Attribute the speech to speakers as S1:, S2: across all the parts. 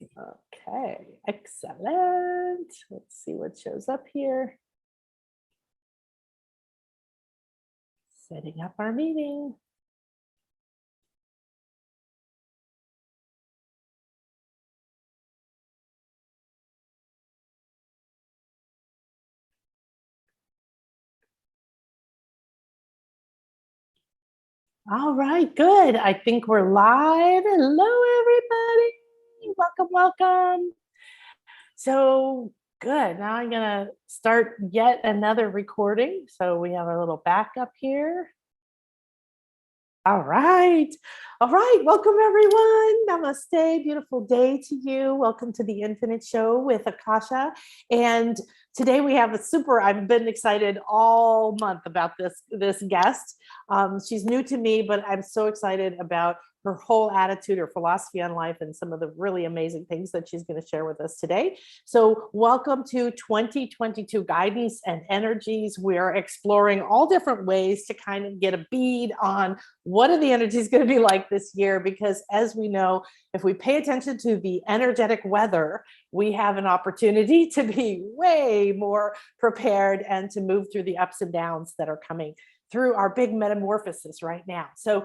S1: Okay, excellent. Let's see what shows up here. Setting up our meeting. All right, good. I think we're live. Hello, everybody. Welcome, welcome. So good. Now I'm going to start yet another recording. So we have a little backup here. All right. All right. Welcome, everyone. Namaste. Beautiful day to you. Welcome to the Infinite Show with Akasha. And today we have I've been excited all month about this guest. She's new to me, but I'm so excited about her whole attitude, her philosophy on life, and some of the really amazing things that she's going to share with us today. So welcome to 2022 Guidance and Energies. We're exploring all different ways to kind of get a bead on what are the energies going to be like this year, because as we know, if we pay attention to the energetic weather, we have an opportunity to be way more prepared and to move through the ups and downs that are coming through our big metamorphosis right now. So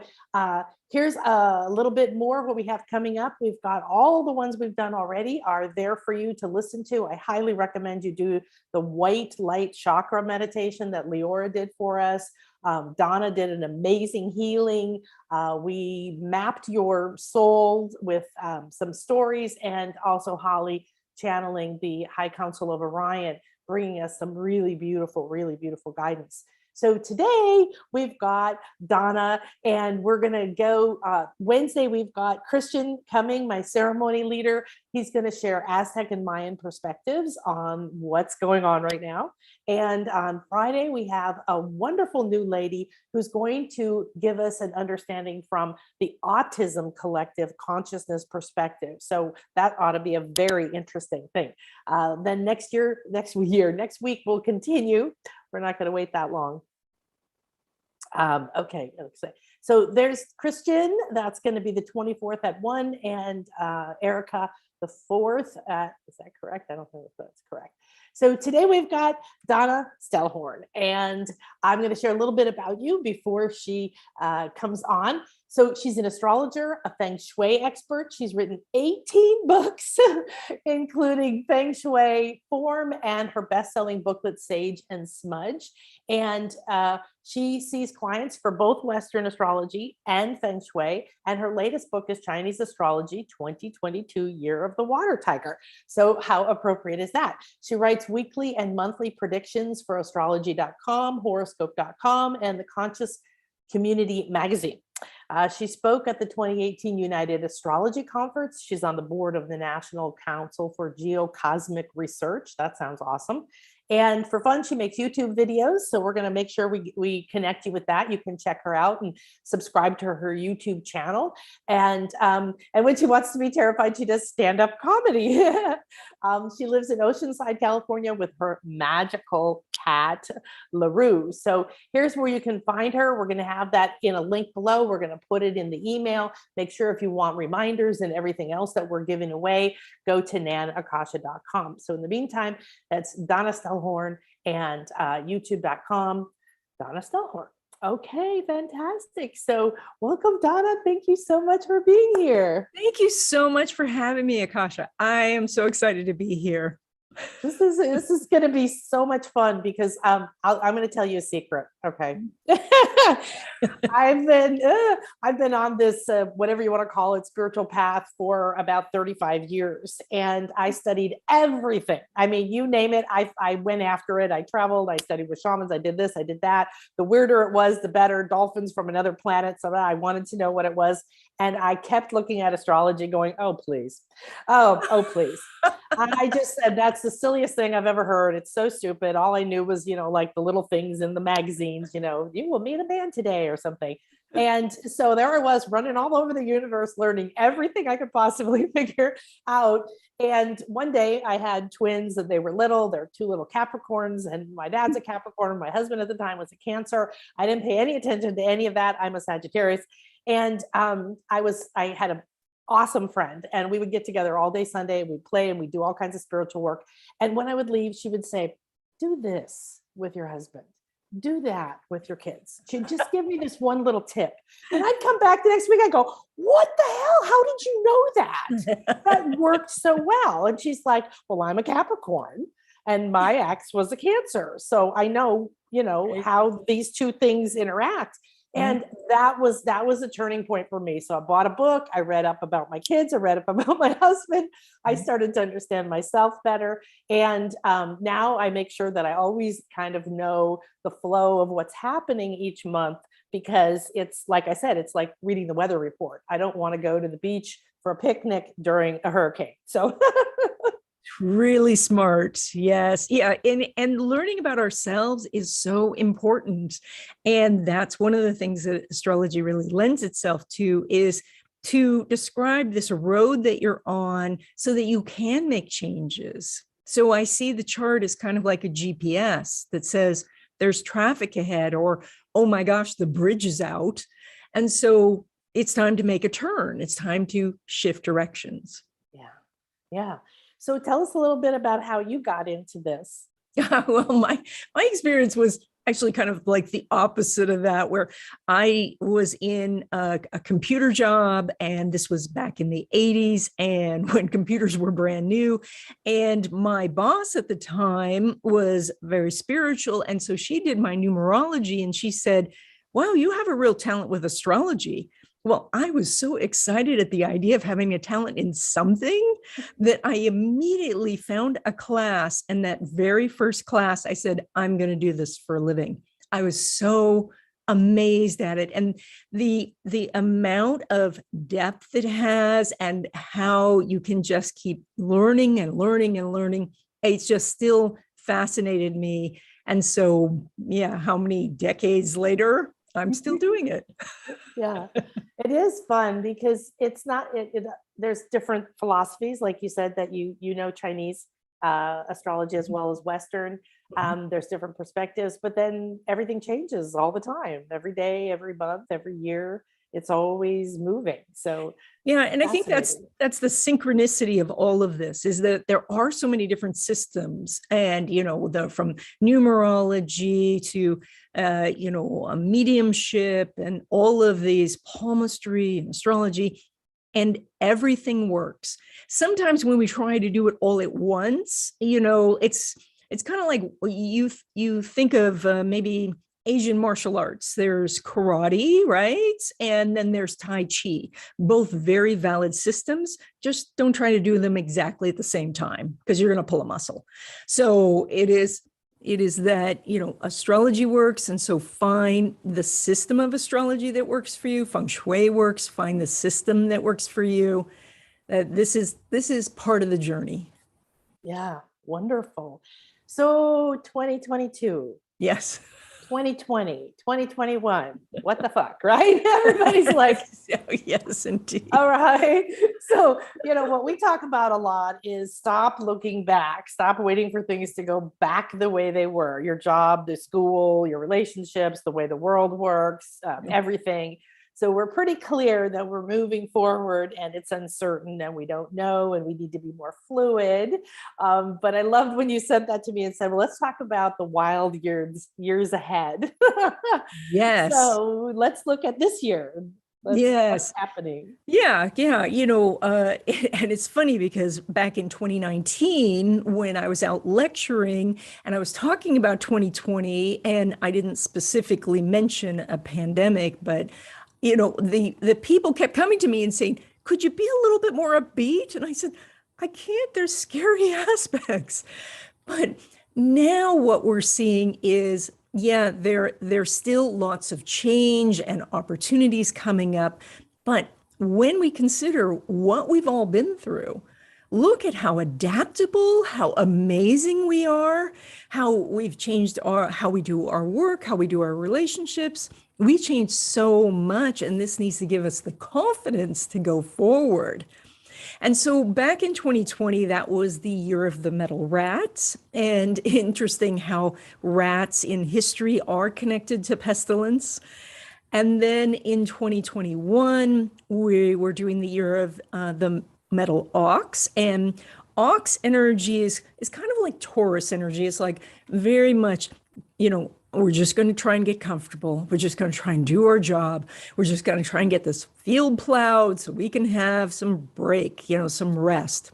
S1: here's a little bit more of what we have coming up. We've got all the ones we've done already are there for you to listen to. I highly recommend you do the white light chakra meditation that Leora did for us. Donna did an amazing healing. We mapped your soul with some stories, and also Holly channeling the High Council of Orion, bringing us some really beautiful guidance. So today we've got Donna, and we're going to go Wednesday. We've got Christian coming, my ceremony leader. He's going to share Aztec and Mayan perspectives on what's going on right now. And on Friday, we have a wonderful new lady who's going to give us an understanding from the Autism Collective consciousness perspective. So that ought to be a very interesting thing. Then next week, we'll continue. We're not going to wait that long. Okay, so there's Christian. That's going to be the 24th at 1, and Erica the 4th. Is that correct? I don't think that's correct. So today we've got Donna Stellhorn, and I'm going to share a little bit about you before she comes on. So she's an astrologer, a Feng Shui expert. She's written 18 books, including Feng Shui Form and her best-selling booklet, Sage and Smudge. And she sees clients for both Western astrology and Feng Shui. And her latest book is Chinese Astrology 2022 Year of the Water Tiger. So how appropriate is that? She writes weekly and monthly predictions for astrology.com, horoscope.com, and the Conscious Community magazine. She spoke at the 2018 United Astrology Conference. She's on the board of the National Council for Geocosmic Research. That sounds awesome. And for fun, she makes YouTube videos. So we're going to make sure we connect you with that. You can check her out and subscribe to her YouTube channel. And when she wants to be terrified, she does stand-up comedy. She lives in Oceanside, California with her magical cat, LaRue. So here's where you can find her. We're going to have that in a link below. We're going to put it in the email. Make sure if you want reminders and everything else that we're giving away, go to nanakasha.com. So in the meantime, that's Donna Stellhorn, and youtube.com, Donna Stellhorn. Okay, fantastic. So welcome, Donna. Thank you so much for being here.
S2: Thank you so much for having me, Akasha. I am so excited to be here.
S1: This is going to be so much fun because I'm going to tell you a secret. Okay. I've been on this, whatever you want to call it, spiritual path for about 35 years. And I studied everything. I mean, you name it. I went after it. I traveled, I studied with shamans. I did this, I did that. The weirder it was, the better. Dolphins from another planet. So I wanted to know what it was. And I kept looking at astrology going, oh, please. Oh, please. I just said, that's the silliest thing I've ever heard. It's so stupid. All I knew was, like the little things in the magazines, you will meet a man today or something. And so there I was running all over the universe, learning everything I could possibly figure out. And one day I had twins and they were little. They're two little Capricorns, and my dad's a Capricorn. My husband at the time was a Cancer. I didn't pay any attention to any of that. I'm a Sagittarius. And I had a awesome friend. And we would get together all day Sunday. We'd play and we'd do all kinds of spiritual work. And when I would leave, she would say, do this with your husband. Do that with your kids. She'd just give me this one little tip. And I'd come back the next week. I'd go, what the hell? How did you know that? That worked so well. And she's like, well, I'm a Capricorn and my ex was a Cancer. So I know, how these two things interact. And that was a turning point for me. So I bought a book. I read up about my kids. I read up about my husband. I started to understand myself better. And now I make sure that I always kind of know the flow of what's happening each month, because it's like I said, it's like reading the weather report. I don't want to go to the beach for a picnic during a hurricane. So
S2: really smart. Yes. Yeah. And learning about ourselves is so important. And that's one of the things that astrology really lends itself to, is to describe this road that you're on so that you can make changes. So I see the chart as kind of like a GPS that says there's traffic ahead, or, oh my gosh, the bridge is out. And so it's time to make a turn. It's time to shift directions.
S1: Yeah. Yeah. So tell us a little bit about how you got into this.
S2: Well, my experience was actually kind of like the opposite of that, where I was in a computer job, and this was back in the 80s, and when computers were brand new. And my boss at the time was very spiritual. And so she did my numerology, and she said, wow, you have a real talent with astrology. Well, I was so excited at the idea of having a talent in something that I immediately found a class. And that very first class, I said, I'm going to do this for a living. I was so amazed at it. And the amount of depth it has, and how you can just keep learning and learning and learning. It's just still fascinated me. And so, yeah, how many decades later, I'm still doing it.
S1: Yeah, it is fun because it's not, there's different philosophies, like you said, that you know Chinese astrology as well as Western. There's different perspectives, but then everything changes all the time, every day, every month, every year. It's always moving. So
S2: yeah, and I think that's the synchronicity of all of this, is that there are so many different systems, and from numerology to a mediumship, and all of these palmistry and astrology, and everything works. Sometimes when we try to do it all at once, it's kind of like you think of maybe Asian martial arts. There's karate, right? And then there's Tai Chi, both very valid systems. Just don't try to do them exactly at the same time, because you're going to pull a muscle. So it is that, astrology works. And so find the system of astrology that works for you. Feng Shui works. Find the system that works for you. This is part of the journey.
S1: Yeah, wonderful. So 2022.
S2: Yes.
S1: 2020, 2021, what the fuck, right? Everybody's like,
S2: yes, indeed.
S1: All right. So, what we talk about a lot is stop looking back, stop waiting for things to go back the way they were, your job, the school, your relationships, the way the world works, everything. So we're pretty clear that we're moving forward, and it's uncertain, and we don't know, and we need to be more fluid. But I loved when you said that to me and said, well, let's talk about the wild years ahead.
S2: Yes.
S1: So let's look at this year. What's happening.
S2: Yeah. And it's funny because back in 2019, when I was out lecturing and I was talking about 2020, and I didn't specifically mention a pandemic, but the people kept coming to me and saying, could you be a little bit more upbeat? And I said, I can't, there's scary aspects. But now what we're seeing is, there's still lots of change and opportunities coming up. But when we consider what we've all been through, look at how adaptable, how amazing we are, how we've changed how we do our work, how we do our relationships. We changed so much, and this needs to give us the confidence to go forward. And so back in 2020, that was the year of the metal rats. And interesting how rats in history are connected to pestilence. And then in 2021, we were doing the year of the metal ox. And ox energy is kind of like Taurus energy. It's like very much, we're just going to try and get comfortable. We're just going to try and do our job. We're just going to try and get this field plowed so we can have some break, some rest.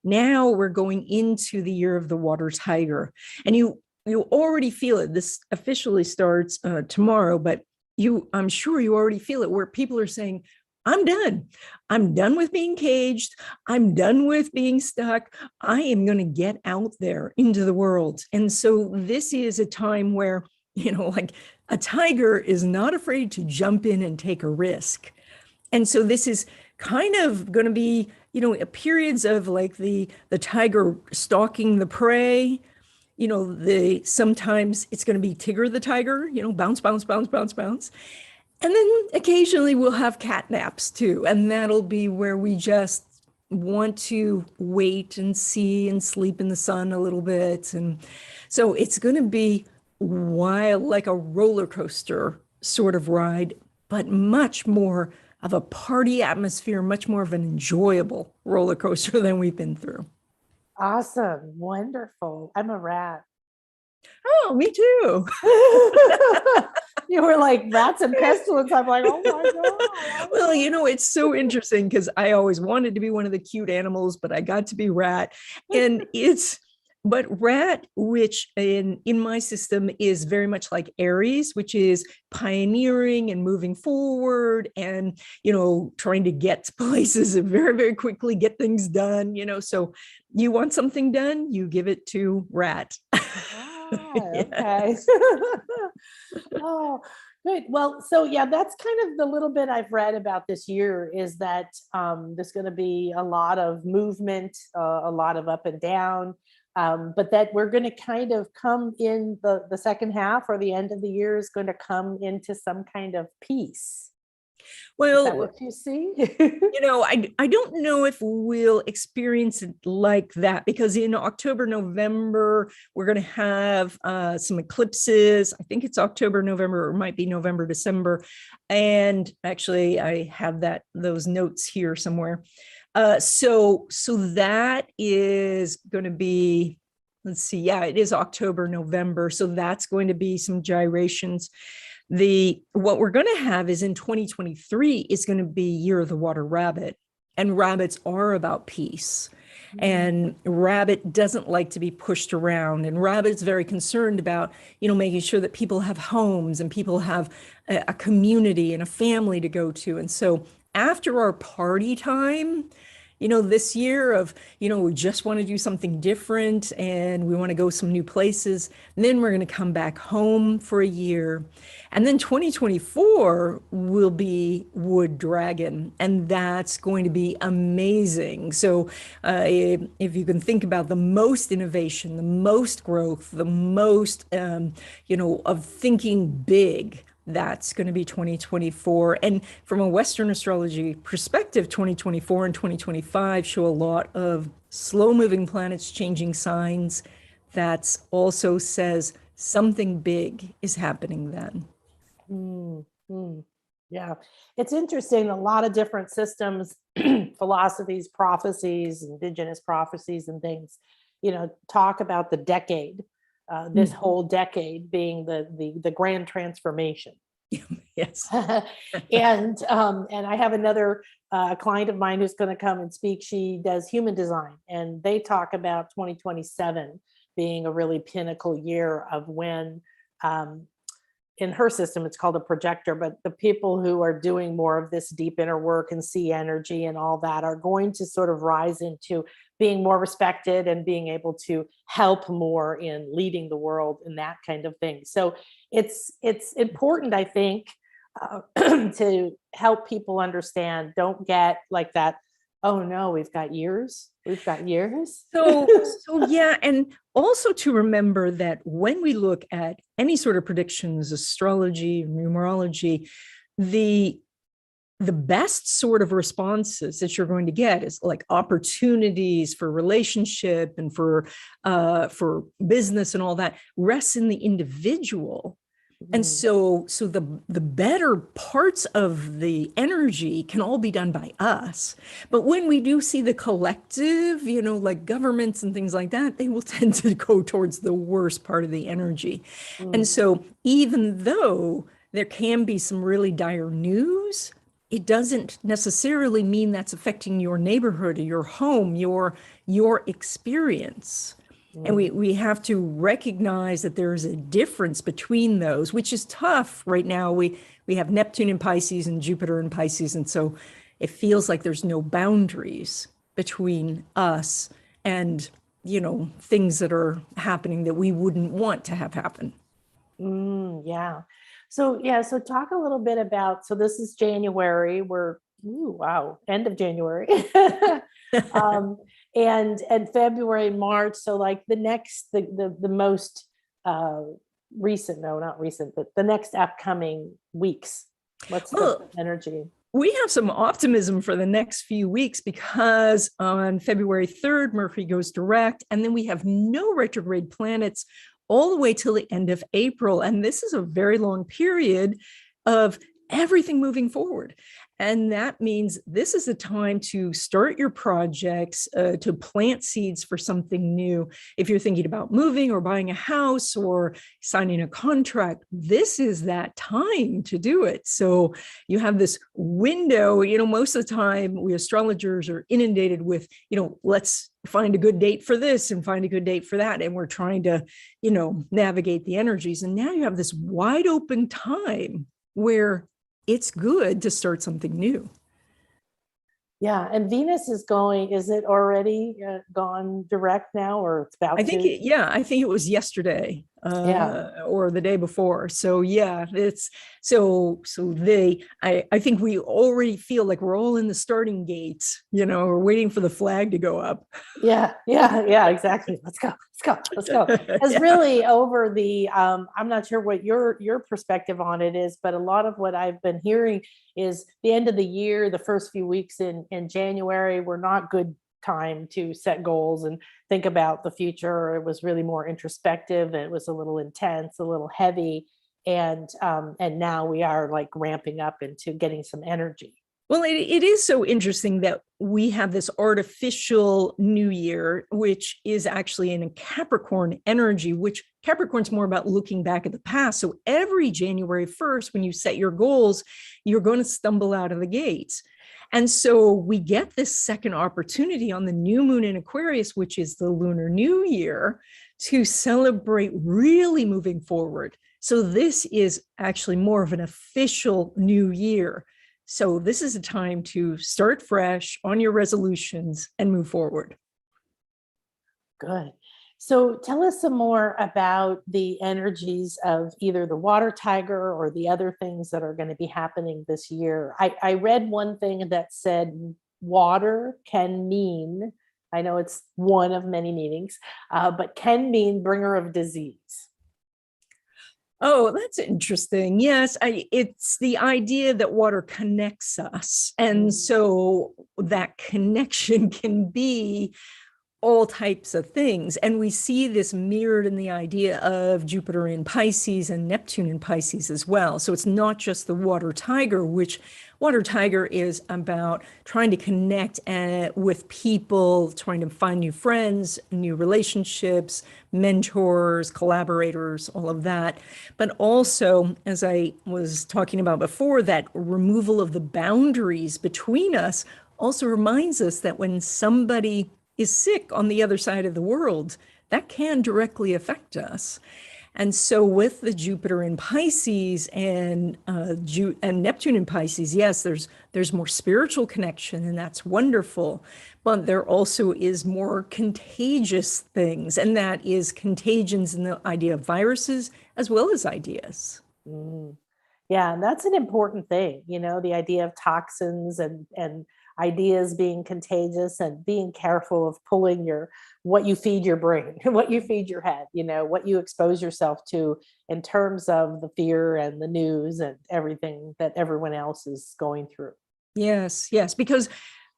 S2: Now we're going into the year of the water tiger. And you already feel it. This officially starts tomorrow, but I'm sure you already feel it, where people are saying, I'm done. I'm done with being caged. I'm done with being stuck. I am going to get out there into the world. And so this is a time where, like a tiger is not afraid to jump in and take a risk. And so this is kind of going to be, periods of like the tiger stalking the prey. Sometimes it's going to be Tigger the tiger, bounce, bounce, bounce, bounce, bounce. And then occasionally we'll have cat naps too. And that'll be where we just want to wait and see and sleep in the sun a little bit. And so it's going to be wild, like a roller coaster sort of ride, but much more of a party atmosphere, much more of an enjoyable roller coaster than we've been through.
S1: Awesome. Wonderful. I'm a rat.
S2: Oh, me too.
S1: You were like rats and pestilence. I'm like, oh my God.
S2: Well, it's so interesting because I always wanted to be one of the cute animals, but I got to be rat. And but rat, which in my system is very much like Aries, which is pioneering and moving forward and, trying to get to places and very, very quickly get things done, so you want something done, you give it to rat.
S1: Okay. Oh, good. Well, so yeah, that's kind of the little bit I've read about this year, is that there's going to be a lot of movement, a lot of up and down, but that we're going to kind of come in the second half, or the end of the year is going to come into some kind of peace. Is that
S2: Well,
S1: what you see?
S2: I don't know if we'll experience it like that, because in October, November, we're going to have some eclipses. I think it's October, November, or it might be November, December. And actually, I have those notes here somewhere. So that is going to be, let's see. Yeah, it is October, November. So that's going to be some gyrations. What we're going to have is in 2023 is going to be Year of the Water Rabbit, and rabbits are about peace. And rabbit doesn't like to be pushed around, and rabbit's very concerned about, making sure that people have homes and people have a community and a family to go to. And so after our party time, this year of, we just want to do something different and we want to go some new places. And then we're going to come back home for a year. And then 2024 will be Wood Dragon. And that's going to be amazing. So if you can think about the most innovation, the most growth, the most, of thinking big, that's going to be 2024. And from a Western astrology perspective, 2024 and 2025 show a lot of slow moving planets changing signs. That also says something big is happening then.
S1: Yeah, it's interesting. A lot of different systems, philosophies, prophecies, indigenous prophecies and things, talk about the decade. This whole decade being the grand transformation.
S2: Yes.
S1: And I have another client of mine who's going to come and speak. She does human design, and they talk about 2027 being a really pinnacle year of when, in her system, it's called a projector, but the people who are doing more of this deep inner work and see energy and all that are going to sort of rise into being more respected and being able to help more in leading the world and that kind of thing. So it's important, I think, to help people understand. Don't get like that, oh no, we've got years.
S2: So yeah, and also to remember that when we look at any sort of predictions, astrology, numerology, the best sort of responses that you're going to get is like opportunities for relationship and for business and all that rests in the individual. And so the better parts of the energy can all be done by us. But when we do see the collective, like governments and things like that, they will tend to go towards the worst part of the energy. And so even though there can be some really dire news, it doesn't necessarily mean that's affecting your neighborhood or your home, your experience. And we have to recognize that there's a difference between those, which is tough right now. We have Neptune in Pisces and Jupiter in Pisces. And so it feels like there's no boundaries between us and, things that are happening that we wouldn't want to have happen.
S1: Yeah. So talk a little bit about, so this is January, end of January. And February, March. So like the most recent, no, not recent, but the next upcoming weeks. What's the energy?
S2: We have some optimism for the next few weeks because on February 3rd, Mercury goes direct, and then we have no retrograde planets all the way till the end of April. And this is a very long period of everything moving forward. And that means this is a time to start your projects, to plant seeds for something new. If you're thinking about moving or buying a house or signing a contract, this is that time to do it. So you have this window, most of the time we astrologers are inundated with, let's find a good date for this and find a good date for that. And we're trying to, navigate the energies. And now you have this wide open time where it's good to start something new.
S1: Yeah. And Venus is it already gone direct now, or it's about
S2: I think it was yesterday or the day before. So yeah, it's I think we already feel like we're all in the starting gates, we're waiting for the flag to go up.
S1: Yeah, exactly. Let's go. Because really over the, I'm not sure what your perspective on it is, but a lot of what I've been hearing is the end of the year, the first few weeks in January were not good time to set goals and think about the future. It was really more introspective. It was a little intense, a little heavy. And now we are like ramping up into getting some energy.
S2: Well, it is so interesting that we have this artificial new year, which is actually in a Capricorn energy, which Capricorn's more about looking back at the past. So every January 1st, when you set your goals, you're going to stumble out of the gates. And so we get this second opportunity on the new moon in Aquarius, which is the Lunar New Year, to celebrate really moving forward. So this is actually more of an official new year. So this is a time to start fresh on your resolutions and move forward.
S1: Good. So tell us some more about the energies of either the water tiger or the other things that are going to be happening this year. I read one thing that said water can mean, I know it's one of many meanings, but can mean bringer of disease.
S2: Oh, that's interesting. Yes, it's the idea that water connects us. And so that connection can be all types of things. And we see this mirrored in the idea of Jupiter in Pisces and Neptune in Pisces as well. So it's not just the water tiger, which water tiger is about trying to connect with people, trying to find new friends, new relationships, mentors, collaborators, all of that. But also, as I was talking about before, that removal of the boundaries between us also reminds us that when somebody is sick on the other side of the world, that can directly affect us. And so with the Jupiter in Pisces and Neptune in Pisces, yes, there's more spiritual connection, and that's wonderful. But there also is more contagious things, and that is contagions in the idea of viruses as well as ideas.
S1: Yeah, and that's an important thing, the idea of toxins and ideas being contagious, and being careful of pulling what you feed your brain, what you feed your head, what you expose yourself to in terms of the fear and the news and everything that everyone else is going through.
S2: Yes, because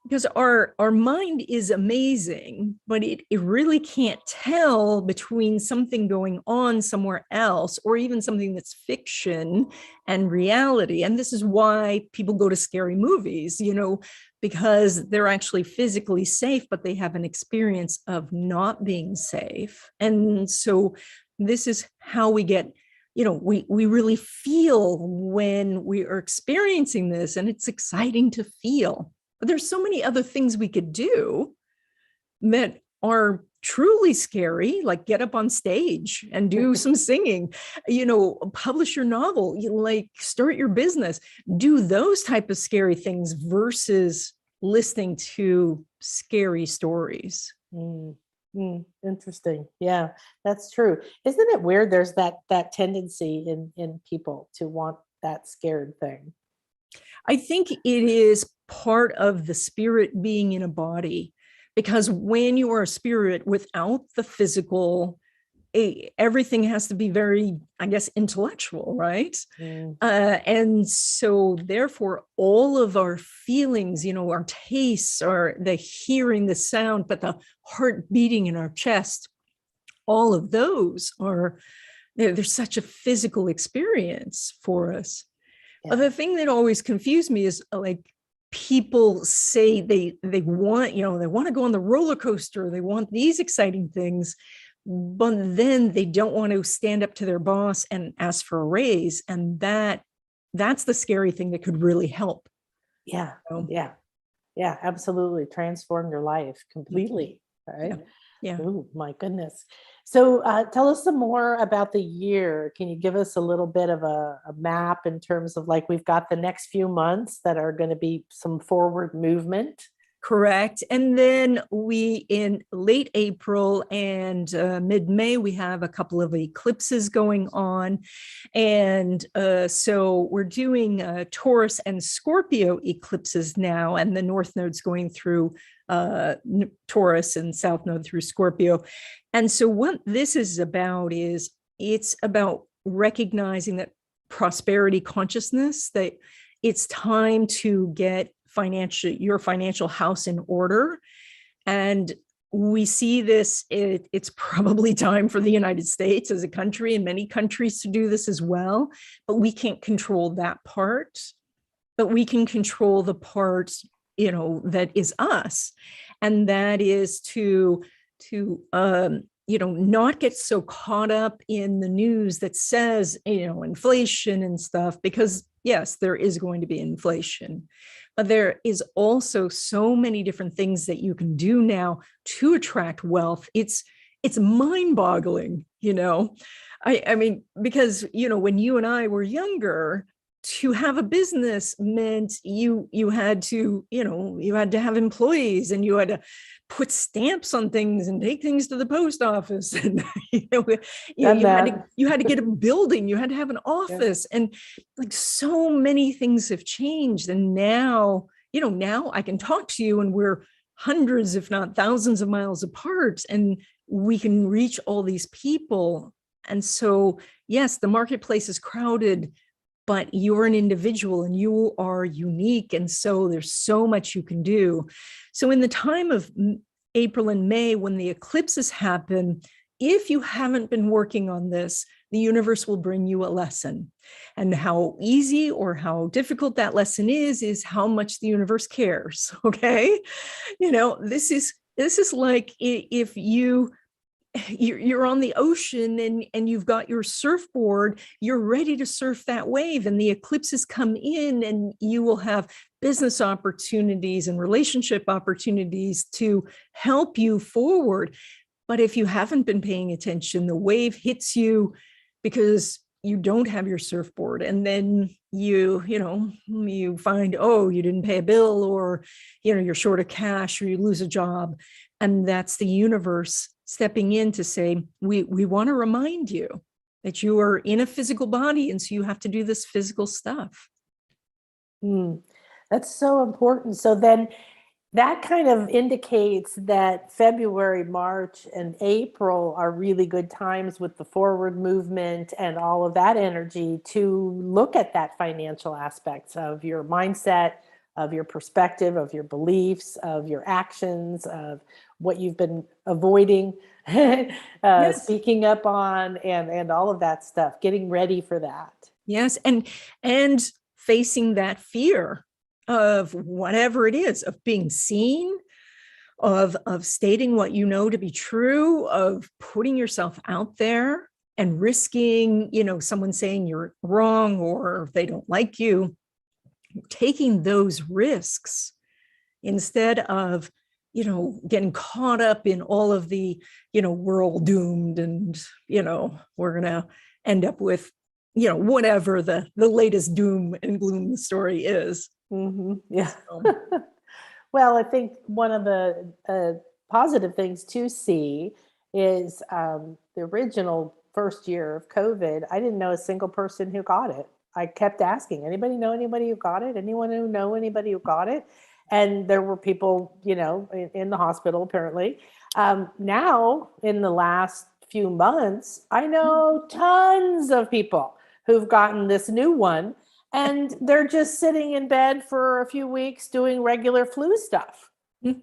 S2: because our mind is amazing, but it really can't tell between something going on somewhere else or even something that's fiction and reality. And this is why people go to scary movies, because they're actually physically safe, but they have an experience of not being safe. And so this is how we get, we really feel when we are experiencing this, and it's exciting to feel. But there's so many other things we could do that are truly scary, like get up on stage and do some singing, publish your novel, like start your business, do those type of scary things versus listening to scary stories.
S1: Interesting. Yeah, that's true. Isn't it weird? There's that tendency in people to want that scared thing.
S2: I think it is part of the spirit being in a body, because when you are a spirit without the physical, everything has to be very, I guess, intellectual, right? And so therefore, all of our feelings, our tastes, are the hearing, the sound, but the heart beating in our chest, all of those are, there's such a physical experience for us. Yeah. The thing that always confused me is like people say they want, they want to go on the roller coaster, they want these exciting things, but then they don't want to stand up to their boss and ask for a raise. And that's the scary thing that could really help.
S1: Yeah. Yeah, absolutely. Transform your life completely. Right.
S2: Yeah.
S1: Oh my goodness. So tell us some more about the year. Can you give us a little bit of a map in terms of, like, we've got the next few months that are going to be some forward movement?
S2: Correct. And then we, in late April and mid-May, we have a couple of eclipses going on. And so we're doing Taurus and Scorpio eclipses now, and the North Node's going through Taurus and South Node through Scorpio. And so what this is about is it's about recognizing that prosperity consciousness, that it's time to get your financial house in order. And we see this, it's probably time for the United States as a country and many countries to do this as well, but we can't control that part, but we can control the part, that is us. And that is to not get so caught up in the news that says, inflation and stuff, because yes, there is going to be inflation, but there is also so many different things that you can do now to attract wealth. It's mind-boggling, I mean, because, when you and I were younger, to have a business meant you had to, you had to have employees, and you had to put stamps on things and take things to the post office, and you had to get a building, you had to have an office, and like so many things have changed. And now, now I can talk to you and we're hundreds, if not thousands of miles apart, and we can reach all these people. And so, yes, the marketplace is crowded, but you're an individual and you are unique. And so there's so much you can do. So in the time of April and May, when the eclipses happen, if you haven't been working on this, the universe will bring you a lesson. And how easy or how difficult that lesson is how much the universe cares. Okay. This is like if you're on the ocean and you've got your surfboard, you're ready to surf that wave, and the eclipses come in and you will have business opportunities and relationship opportunities to help you forward. But if you haven't been paying attention, the wave hits you because you don't have your surfboard, and then you find, oh, you didn't pay a bill, or you're short of cash, or you lose a job. And that's the universe stepping in to say, we want to remind you that you are in a physical body, and so you have to do this physical stuff.
S1: That's so important. So then that kind of indicates that February, March, and April are really good times with the forward movement and all of that energy to look at that financial aspects of your mindset, of your perspective, of your beliefs, of your actions, of what you've been avoiding,
S2: Yes.
S1: speaking up on, and all of that stuff, getting ready for that.
S2: Yes. And facing that fear of whatever it is, of being seen, of stating what you know to be true, of putting yourself out there and risking, someone saying you're wrong or they don't like you, taking those risks instead of, getting caught up in all of the, we're all doomed and, we're going to end up with, whatever the latest doom and gloom story is.
S1: Mm-hmm. Yeah.
S2: So,
S1: Well, I think one of the positive things to see is the original first year of COVID. I didn't know a single person who got it. I kept asking, anybody know anybody who got it? Anyone who know anybody who got it? And there were people, in the hospital apparently. Now, in the last few months, I know tons of people who've gotten this new one, and they're just sitting in bed for a few weeks doing regular flu stuff.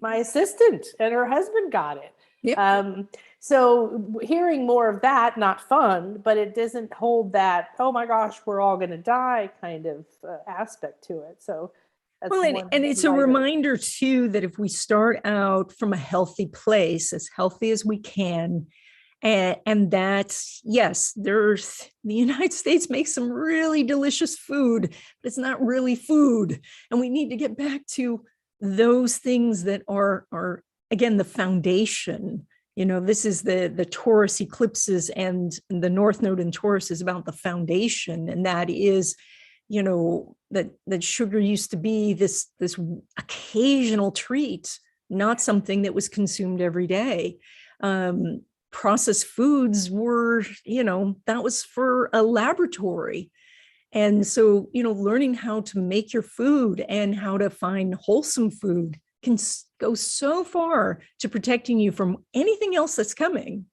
S1: My assistant and her husband got it.
S2: yep.
S1: So hearing more of that, not fun, but it doesn't hold that, oh my gosh, we're all going to die kind of aspect to it. So that's
S2: Well,
S1: one
S2: and it's a
S1: lighter.
S2: reminder too that if we start out from a healthy place, as healthy as we can, and that, yes, there's the United States makes some really delicious food, but it's not really food. And we need to get back to those things that are again, the foundation. This is the Taurus eclipses, and the North Node in Taurus is about the foundation. And that is, that sugar used to be this occasional treat, not something that was consumed every day. Processed foods were, that was for a laboratory. And so, learning how to make your food and how to find wholesome food can go so far to protecting you from anything else that's coming.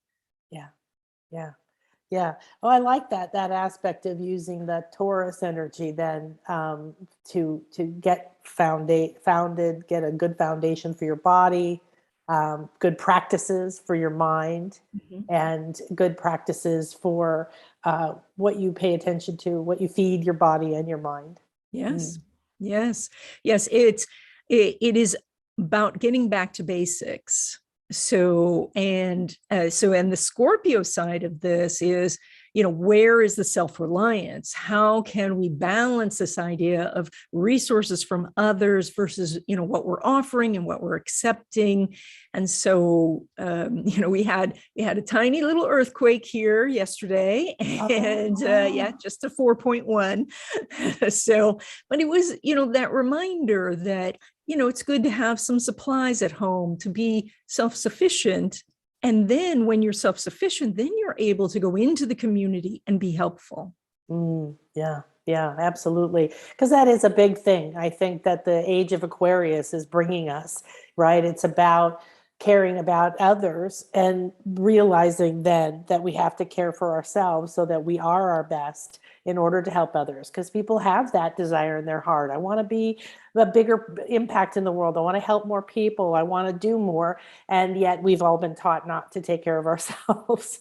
S1: Yeah. Yeah. Yeah. Oh, I like that aspect of using the Taurus energy then to get founded, get a good foundation for your body, good practices for your mind, and good practices for what you pay attention to, what you feed your body and your mind.
S2: Yes. Yes. Yes. It is about getting back to basics. And the Scorpio side of this is, where is the self-reliance? How can we balance this idea of resources from others versus, what we're offering and what we're accepting? And so, we had a tiny little earthquake here yesterday, and just a 4.1. So, but it was, that reminder that, it's good to have some supplies at home to be self-sufficient. And then when you're self-sufficient, then you're able to go into the community and be helpful.
S1: Yeah, absolutely. Because that is a big thing. I think that the age of Aquarius is bringing us, right? It's about caring about others and realizing then that we have to care for ourselves so that we are our best in order to help others. Because people have that desire in their heart. I want to be a bigger impact in the world. I want to help more people. I want to do more. And yet we've all been taught not to take care of ourselves.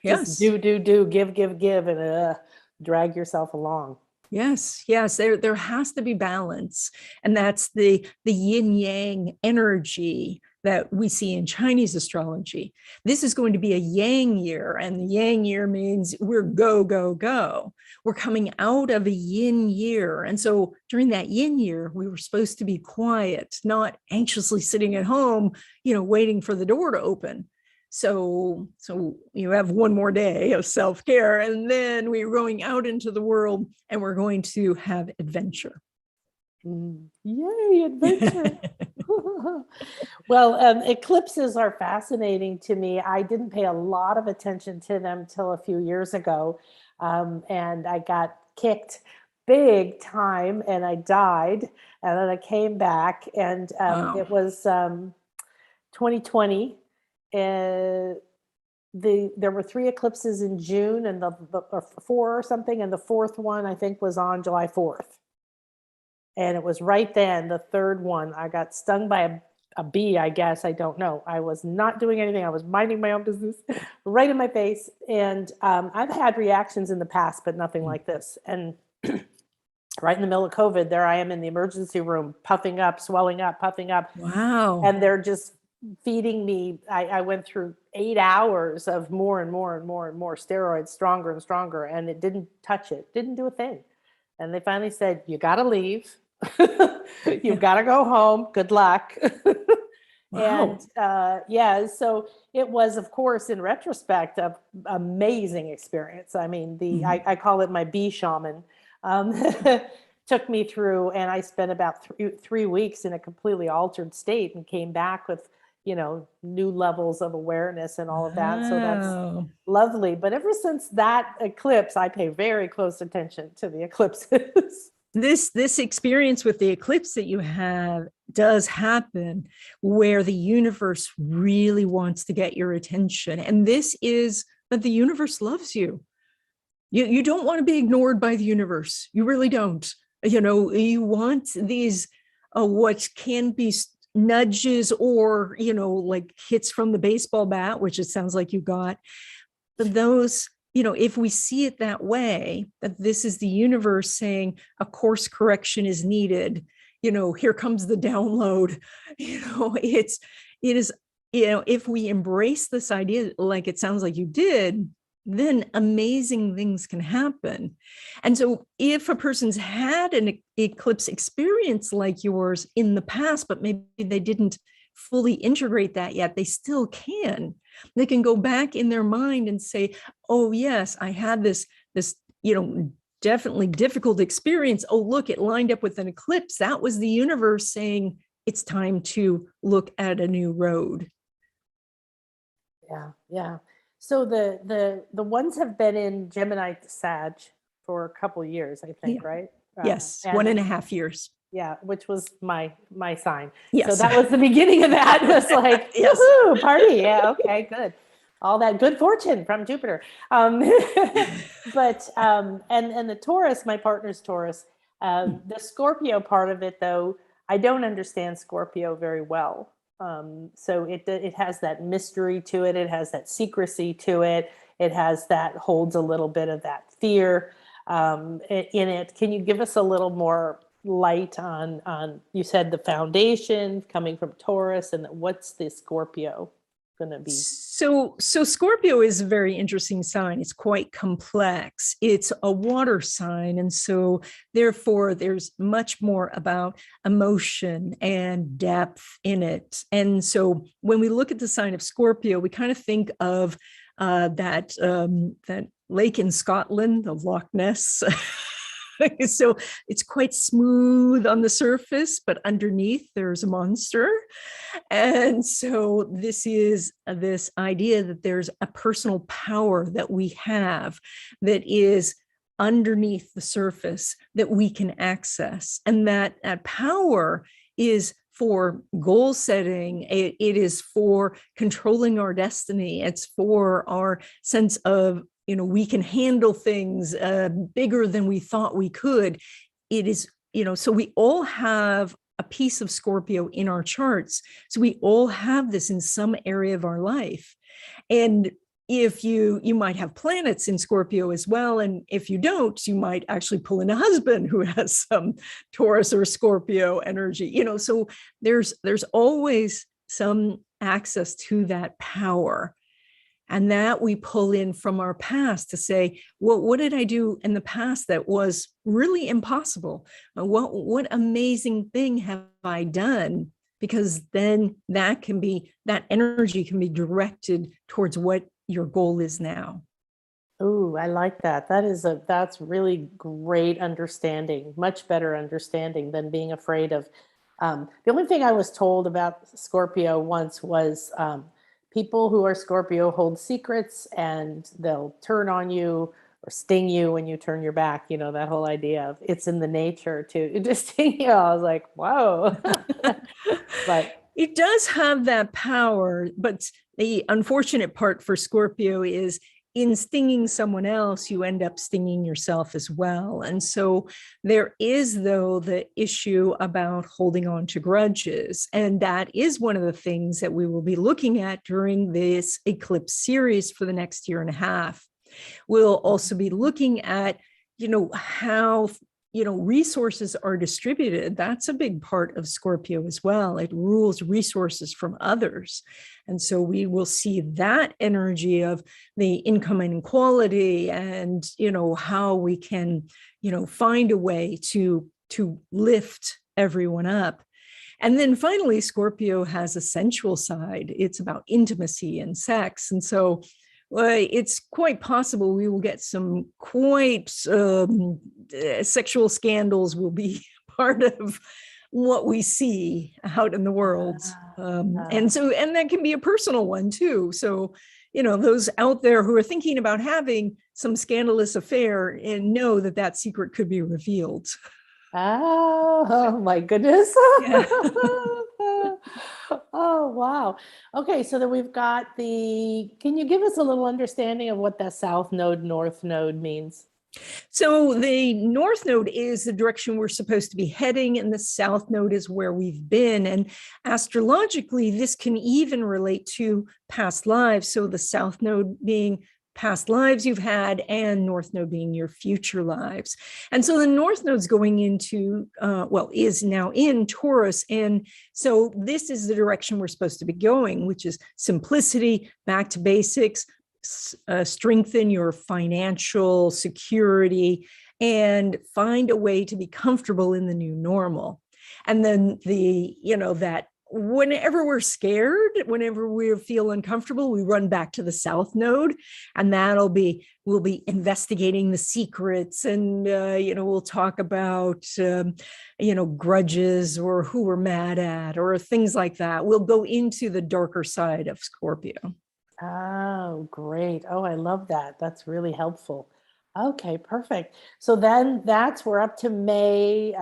S1: Just
S2: Yes.
S1: do, give, and drag yourself along.
S2: Yes. There has to be balance. And that's the yin yang energy that we see in Chinese astrology. This is going to be a yang year, and the yang year means we're go, go, go. We're coming out of a yin year. And so during that yin year, we were supposed to be quiet, not anxiously sitting at home, waiting for the door to open. So you have one more day of self-care, and then we're going out into the world and we're going to have adventure.
S1: Yay, adventure. Well, eclipses are fascinating to me. I didn't pay a lot of attention to them till a few years ago. And I got kicked big time and I died. And then I came back, and
S2: Wow.
S1: it was 2020. There were 3 eclipses in June, and or 4 or something. And the 4th one, I think, was on July 4th. And it was right then, the third one, I got stung by a bee, I guess. I don't know. I was not doing anything. I was minding my own business right in my face. And I've had reactions in the past, but nothing like this. And right in the middle of COVID, there I am in the emergency room, puffing up, swelling up, puffing up.
S2: Wow.
S1: And they're just feeding me. I went through 8 hours of more and more and more and more steroids, stronger and stronger. And it didn't touch it, didn't do a thing. And they finally said, you got to leave. You've got to go home. Good luck.
S2: Wow.
S1: And yeah, so it was, of course, in retrospect, an amazing experience. I mean, I call it my bee shaman. Took me through, and I spent about three weeks in a completely altered state and came back with, new levels of awareness and all of that. So that's
S2: Wow.
S1: lovely. But ever since that eclipse, I pay very close attention to the eclipses.
S2: This experience with the eclipse that you have does happen where the universe really wants to get your attention. And this is that the universe loves you. You don't want to be ignored by the universe. You really don't. You want these what can be nudges or, like hits from the baseball bat, which it sounds like you got. But those, if we see it that way, that this is the universe saying a course correction is needed, here comes the download, it is, if we embrace this idea, like it sounds like you did, then amazing things can happen. And so if a person's had an eclipse experience like yours in the past, but maybe they didn't fully integrate that yet, they still can. They can go back in their mind and say, oh yes, I had this definitely difficult experience. Oh, look, it lined up with an eclipse. That was the universe saying it's time to look at a new road.
S1: Yeah, yeah. So the ones have been in Gemini Sag for a couple of years, I think,
S2: Yeah.
S1: right?
S2: Yes, 1.5 years.
S1: Yeah, which was my sign.
S2: Yes.
S1: So that was the beginning of that. It was like,
S2: yes.
S1: Woohoo, party. Yeah, okay, good. All that good fortune from Jupiter. But and the Taurus, my partner's Taurus. The Scorpio part of it, though, I don't understand Scorpio very well. So it has that mystery to it. It has that secrecy to it. It has that holds a little bit of that fear in it. Can you give us a little more light on you said the foundation coming from Taurus, and what's the Scorpio going to be?
S2: So Scorpio is a very interesting sign. It's quite complex. It's a water sign. And so therefore there's much more about emotion and depth in it. And so when we look at the sign of Scorpio, we kind of think of that lake in Scotland, the Loch Ness. So it's quite smooth on the surface, but underneath there's a monster. And so this is this idea that there's a personal power that we have that is underneath the surface that we can access. And that power is for goal setting. It is for controlling our destiny. It's for our sense of we can handle things bigger than we thought we could. It is, so we all have a piece of Scorpio in our charts. So we all have this in some area of our life. And if you might have planets in Scorpio as well. And if you don't, you might actually pull in a husband who has some Taurus or Scorpio energy, so there's always some access to that power. And that we pull in from our past to say, well, what did I do in the past that was really impossible? What amazing thing have I done? Because then that energy can be directed towards what your goal is now.
S1: Oh, I like that. That's really great understanding, much better understanding than being afraid of. The only thing I was told about Scorpio once was people who are Scorpio hold secrets and they'll turn on you or sting you when you turn your back. That whole idea of it's in the nature to sting you. I was like, whoa. But
S2: it does have that power. But the unfortunate part for Scorpio is in stinging someone else, you end up stinging yourself as well. And so there is, though, the issue about holding on to grudges. And that is one of the things that we will be looking at during this eclipse series for the next year and a half. We'll also be looking at, how resources are distributed. That's a big part of Scorpio as well. It rules resources from others. And so we will see that energy of the income inequality and, how we can, find a way to lift everyone up. And then finally, Scorpio has a sensual side. It's about intimacy and sex. And so it's quite possible we will get some quite sexual scandals will be part of what we see out in the world. And that can be a personal one too. So, those out there who are thinking about having some scandalous affair and know that secret could be revealed.
S1: Oh my goodness.
S2: Yeah.
S1: Oh, wow. Okay, so then we've got can you give us a little understanding of what that south node, north node means?
S2: So the north node is the direction we're supposed to be heading, and the south node is where we've been. And astrologically, this can even relate to past lives. So the south node being past lives you've had, and north node being your future lives. And so the north node's going into, is now in Taurus. And so this is the direction we're supposed to be going, which is simplicity, back to basics, strengthen your financial security, and find a way to be comfortable in the new normal. And then that whenever we're scared, whenever we feel uncomfortable, we run back to the south node, and we'll be investigating the secrets, and we'll talk about grudges or who we're mad at or things like that. We'll go into the darker side of Scorpio.
S1: Oh, great. Oh, I love that. That's really helpful. Okay, perfect. So then we're up to May,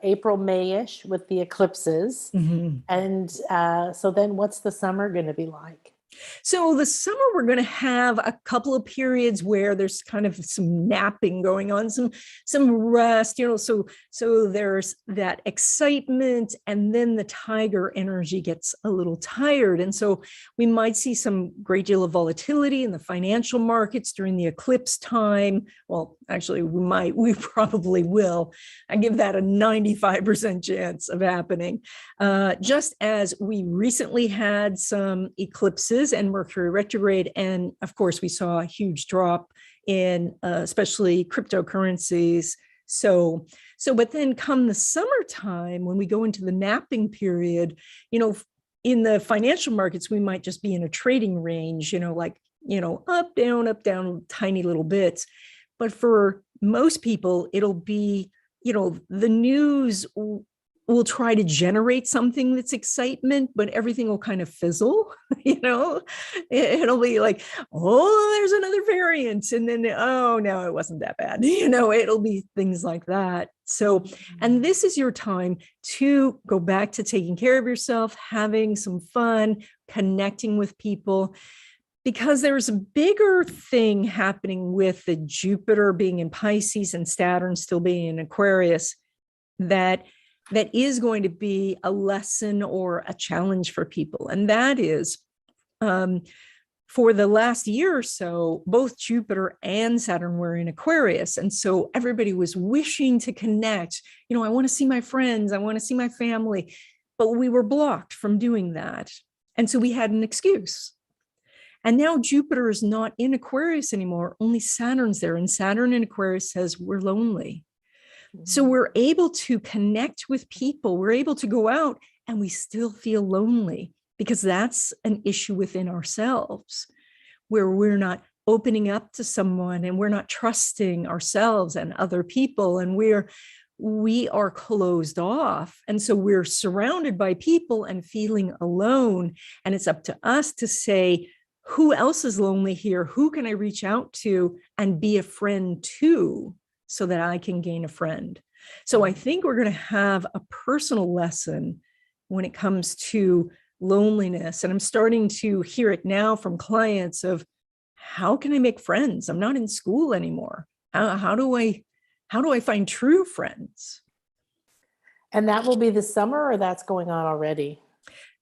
S1: April, May-ish with the eclipses.
S2: Mm-hmm.
S1: And so then what's the summer going to be like?
S2: So the summer, we're going to have a couple of periods where there's kind of some napping going on, some rest, so there's that excitement, and then the tiger energy gets a little tired. And so we might see some great deal of volatility in the financial markets during the eclipse time. Well, actually, we probably will. I give that a 95% chance of happening. Just as we recently had some eclipses and Mercury retrograde, and of course we saw a huge drop in especially cryptocurrencies. So but then come the summertime, when we go into the napping period, in the financial markets, we might just be in a trading range, up, down, tiny little bits. But for most people, it'll be, the news will try to generate something that's excitement, but everything will kind of fizzle. It'll be like, oh, there's another variant. And then, oh, no, it wasn't that bad. It'll be things like that. So, and this is your time to go back to taking care of yourself, having some fun, connecting with people, because there's a bigger thing happening with the Jupiter being in Pisces and Saturn still being in Aquarius that is going to be a lesson or a challenge for people. And that is, for the last year or so, both Jupiter and Saturn were in Aquarius. And so everybody was wishing to connect. I want to see my friends. I want to see my family. But we were blocked from doing that. And so we had an excuse. And now Jupiter is not in Aquarius anymore. Only Saturn's there. And Saturn in Aquarius says we're lonely. So we're able to connect with people. We're able to go out, and we still feel lonely, because that's an issue within ourselves, where we're not opening up to someone, and we're not trusting ourselves and other people, and we are closed off. And so we're surrounded by people and feeling alone. And it's up to us to say, who else is lonely here? Who can I reach out to and be a friend to, so that I can gain a friend? So I think we're going to have a personal lesson when it comes to loneliness. And I'm starting to hear it now from clients of how can I make friends? I'm not in school anymore. How do I find true friends?
S1: And that will be this summer, or that's going on already?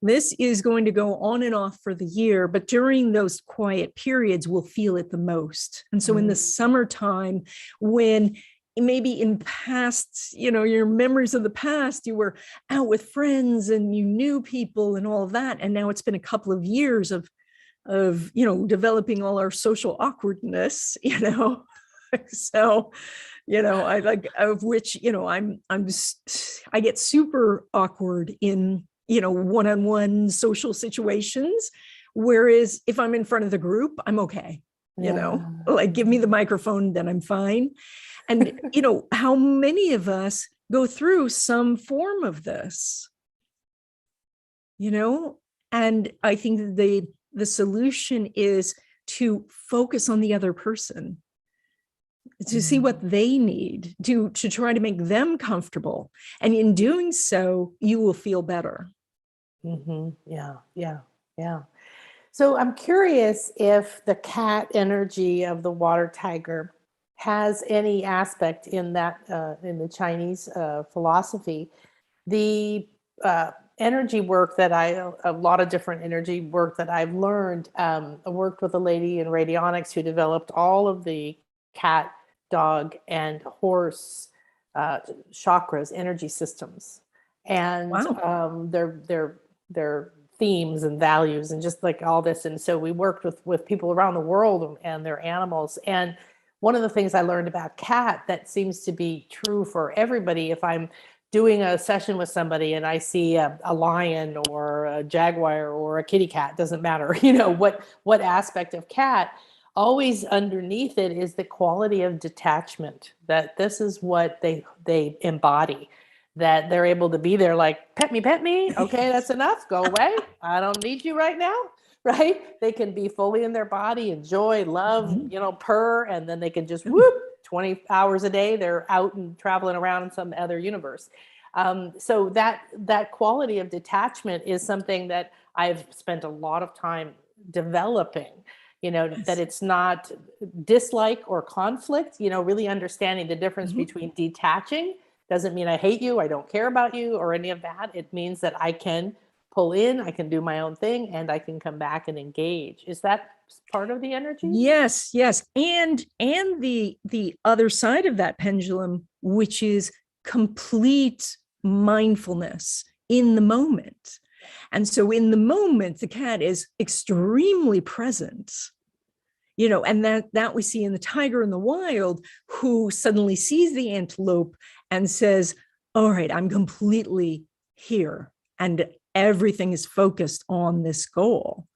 S2: This is going to go on and off for the year, but during those quiet periods, we'll feel it the most. And so in the summertime, when maybe in past, your memories of the past, you were out with friends and you knew people and all of that. And now it's been a couple of years of developing all our social awkwardness, so, I like, of which, I get super awkward in, one-on-one social situations. Whereas if I'm in front of the group, I'm okay. Like give me the microphone, then I'm fine. And, how many of us go through some form of this, and I think the solution is to focus on the other person, to see what they need, to try to make them comfortable. And in doing so, you will feel better.
S1: Yeah. So I'm curious if the cat energy of the water tiger has any aspect in that, in the Chinese philosophy. The energy work that a lot of different energy work that I've learned, I worked with a lady in radionics who developed all of the cat, dog, and horse chakras, energy systems, and
S2: Wow.
S1: their themes and values and just like all this. And so we worked with people around the world and their animals. And one of the things I learned about cat that seems to be true for everybody, if I'm doing a session with somebody and I see a lion or a jaguar or a kitty cat, doesn't matter, what aspect of cat, always underneath it is the quality of detachment, that this is what they embody, that they're able to be there like, pet me, okay, that's enough, go away, I don't need you right now, right? They can be fully in their body, enjoy, love, purr, and then they can just whoop, 20 hours a day, they're out and traveling around in some other universe. So that quality of detachment is something that I've spent a lot of time developing, that it's not dislike or conflict, really understanding the difference between detaching. Doesn't mean I hate you, I don't care about you, or any of that. It means that I can pull in, I can do my own thing, and I can come back and engage. Is that part of the energy?
S2: Yes. And the other side of that pendulum, which is complete mindfulness in the moment. And so in the moment, the cat is extremely present, and that we see in the tiger in the wild, who suddenly sees the antelope and says, all right, I'm completely here and everything is focused on this goal.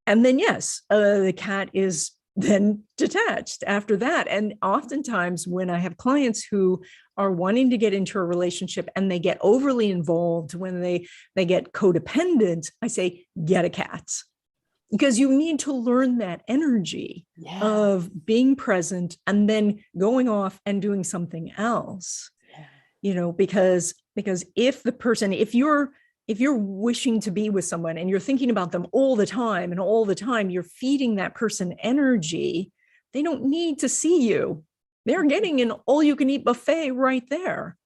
S2: And then, yes, the cat is then detached after that. And oftentimes when I have clients who are wanting to get into a relationship and they get overly involved, when they get codependent, I say, get a cat. Because you need to learn that energy of being present and then going off and doing something else, because if you're wishing to be with someone and you're thinking about them all the time and all the time, you're feeding that person energy, they don't need to see you. They're getting an all-you-can-eat buffet right there.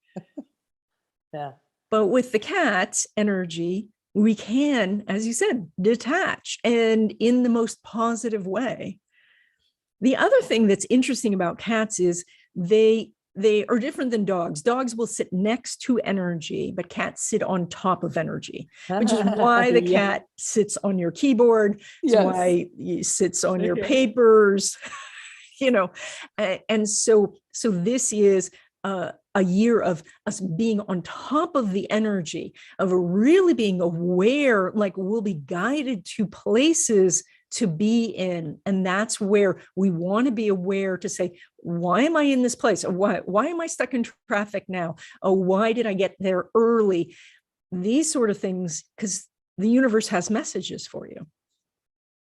S2: But with the cat energy, we can, as you said, detach, and in the most positive way. The other thing that's interesting about cats is they are different than dogs. Dogs will sit next to energy, but cats sit on top of energy, which is why the cat sits on your keyboard. It's why he sits on your papers, and so this is a year of us being on top of the energy, of really being aware, like we'll be guided to places to be in. And that's where we want to be aware to say, why am I in this place? Or why am I stuck in traffic now? Oh, why did I get there early? These sort of things, because the universe has messages for you.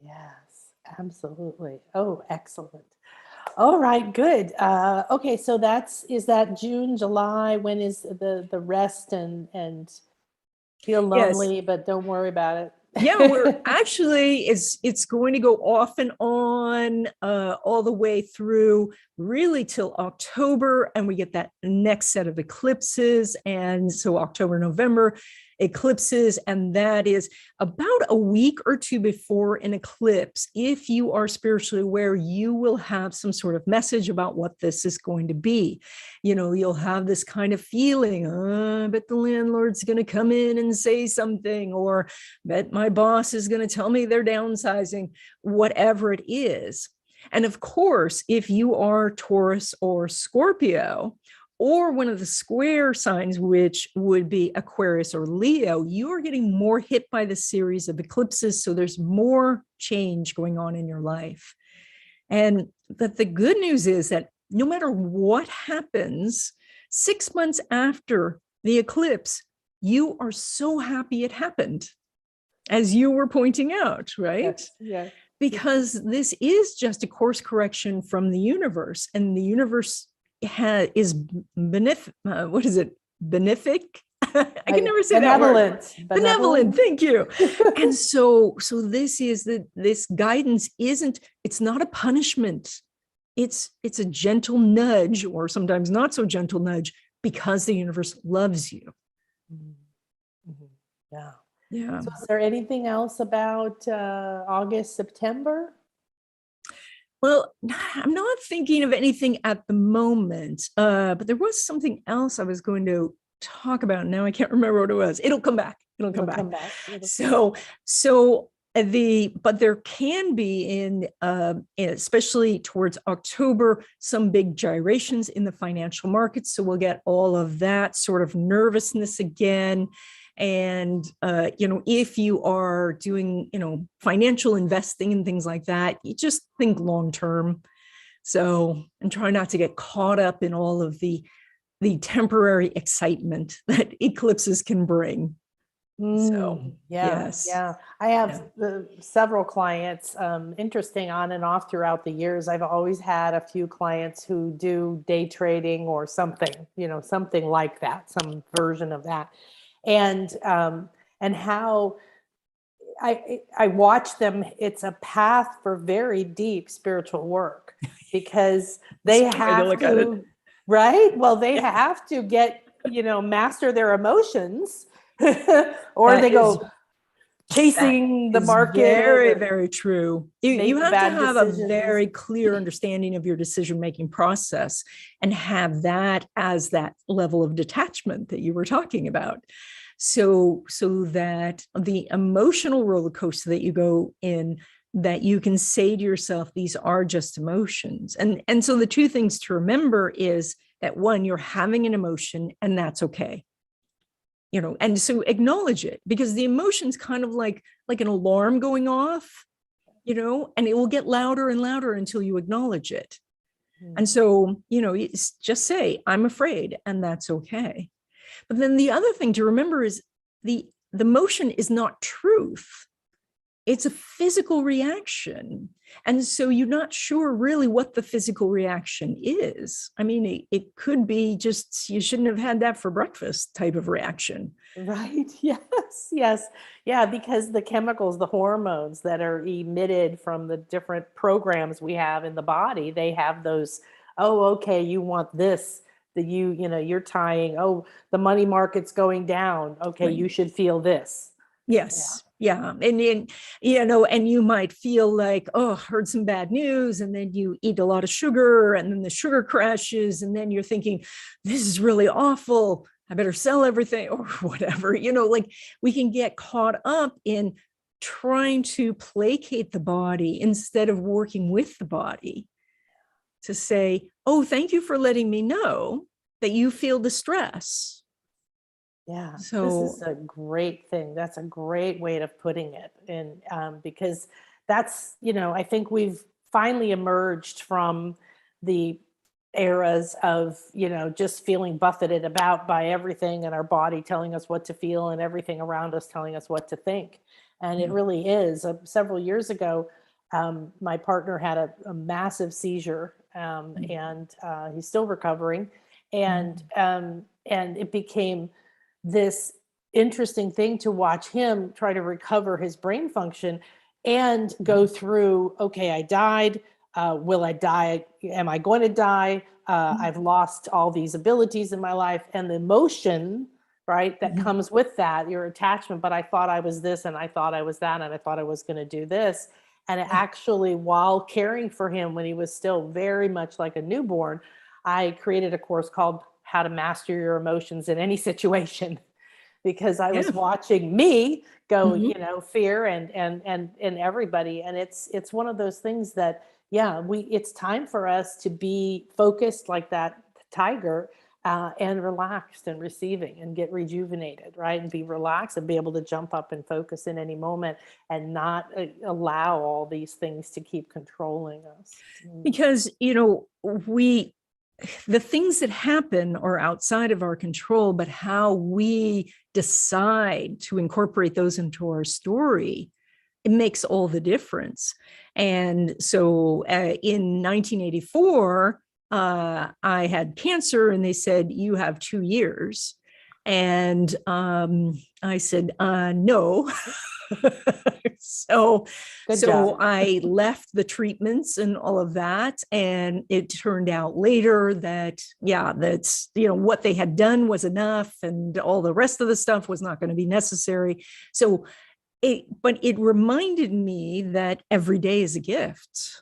S1: Yes, absolutely. Oh, excellent. All right, good. Okay, so is that June, July? When is the rest and feel lonely, but don't worry about it?
S2: Yeah, we're actually it's going to go off and on all the way through really till October, and we get that next set of eclipses. And so October, November eclipses, and that is about a week or two before an eclipse. If you are spiritually aware, you will have some sort of message about what this is going to be. You'll have this kind of feeling, I bet the landlord's going to come in and say something, or bet my boss is going to tell me they're downsizing, whatever it is. And of course, if you are Taurus or Scorpio, or one of the square signs, which would be Aquarius or Leo, you are getting more hit by the series of eclipses. So there's more change going on in your life. And that the good news is that no matter what happens, 6 months after the eclipse, you are so happy it happened, as you were pointing out, right?
S1: Yes.
S2: Because this is just a course correction from the universe, and the universe is what is it? Benefic? I can never say that word. Benevolent. Thank you. And so this is this guidance it's not a punishment. It's a gentle nudge, or sometimes not so gentle nudge, because the universe loves you.
S1: Mm-hmm. Yeah.
S2: Yeah.
S1: So is there anything else about August, September?
S2: Well, I'm not thinking of anything at the moment, but there was something else I was going to talk about. Now I can't remember what it was. It'll come back. It'll come back. But there can be in especially towards October, some big gyrations in the financial markets. So we'll get all of that sort of nervousness again. And, if you are doing, financial investing and things like that, you just think long term. So, and try not to get caught up in all of the temporary excitement that eclipses can bring. So, yes.
S1: Yeah. I have several clients, interesting, on and off throughout the years. I've always had a few clients who do day trading or something, something like that, some version of that. And how I watch them. It's a path for very deep spiritual work, because they have to, right? Well, they have to get, master their emotions, or they go chasing the market.
S2: Very, very true. You have to have a very clear understanding of your decision-making process and have that as that level of detachment that you were talking about. So that the emotional roller coaster that you go in, that you can say to yourself, these are just emotions. And so the two things to remember is that, one, you're having an emotion, and that's okay. And so acknowledge it, because the emotion's kind of like an alarm going off, and it will get louder and louder until you acknowledge it. And so, just say, I'm afraid, and that's okay. But then the other thing to remember is the emotion is not truth. It's a physical reaction. And so you're not sure really what the physical reaction is. I mean, it could be just, you shouldn't have had that for breakfast type of reaction.
S1: Right. Yes. Yeah, because the chemicals, the hormones that are emitted from the different programs we have in the body, they have those, oh, okay, you want this, that you're tying, oh, the money market's going down. Okay, right. You should feel this.
S2: Yes. Yeah. And you might feel like, oh, heard some bad news, and then you eat a lot of sugar, and then the sugar crashes, and then you're thinking, this is really awful, I better sell everything, or whatever. Like, we can get caught up in trying to placate the body instead of working with the body to say, oh, thank you for letting me know that you feel distress.
S1: Yeah, so this is a great thing. That's a great way of putting it. And because that's, I think we've finally emerged from the eras of, just feeling buffeted about by everything, and our body telling us what to feel, and everything around us telling us what to think. And it really is. Several years ago, my partner had a massive seizure, and he's still recovering. And it became this interesting thing to watch him try to recover his brain function and go through, okay, I died. Will I die? Am I going to die? I've lost all these abilities in my life, and the emotion, right, that comes with that, your attachment. But I thought I was this, and I thought I was that, and I thought I was going to do this. And actually, while caring for him when he was still very much like a newborn, I created a course called How to Master Your Emotions in Any Situation, because I was watching me go, you know, fear and everybody. And it's one of those things that, yeah, it's time for us to be focused like that tiger, and relaxed and receiving and get rejuvenated, right? And be relaxed and be able to jump up and focus in any moment and not allow all these things to keep controlling us.
S2: Because, you know, the things that happen are outside of our control, but how we decide to incorporate those into our story, it makes all the difference. And so in 1984, I had cancer, and they said, you have 2 years. And I said, no. So I left the treatments and all of that. And it turned out later that, that's, you know, what they had done was enough, and all the rest of the stuff was not going to be necessary. So but it reminded me that every day is a gift.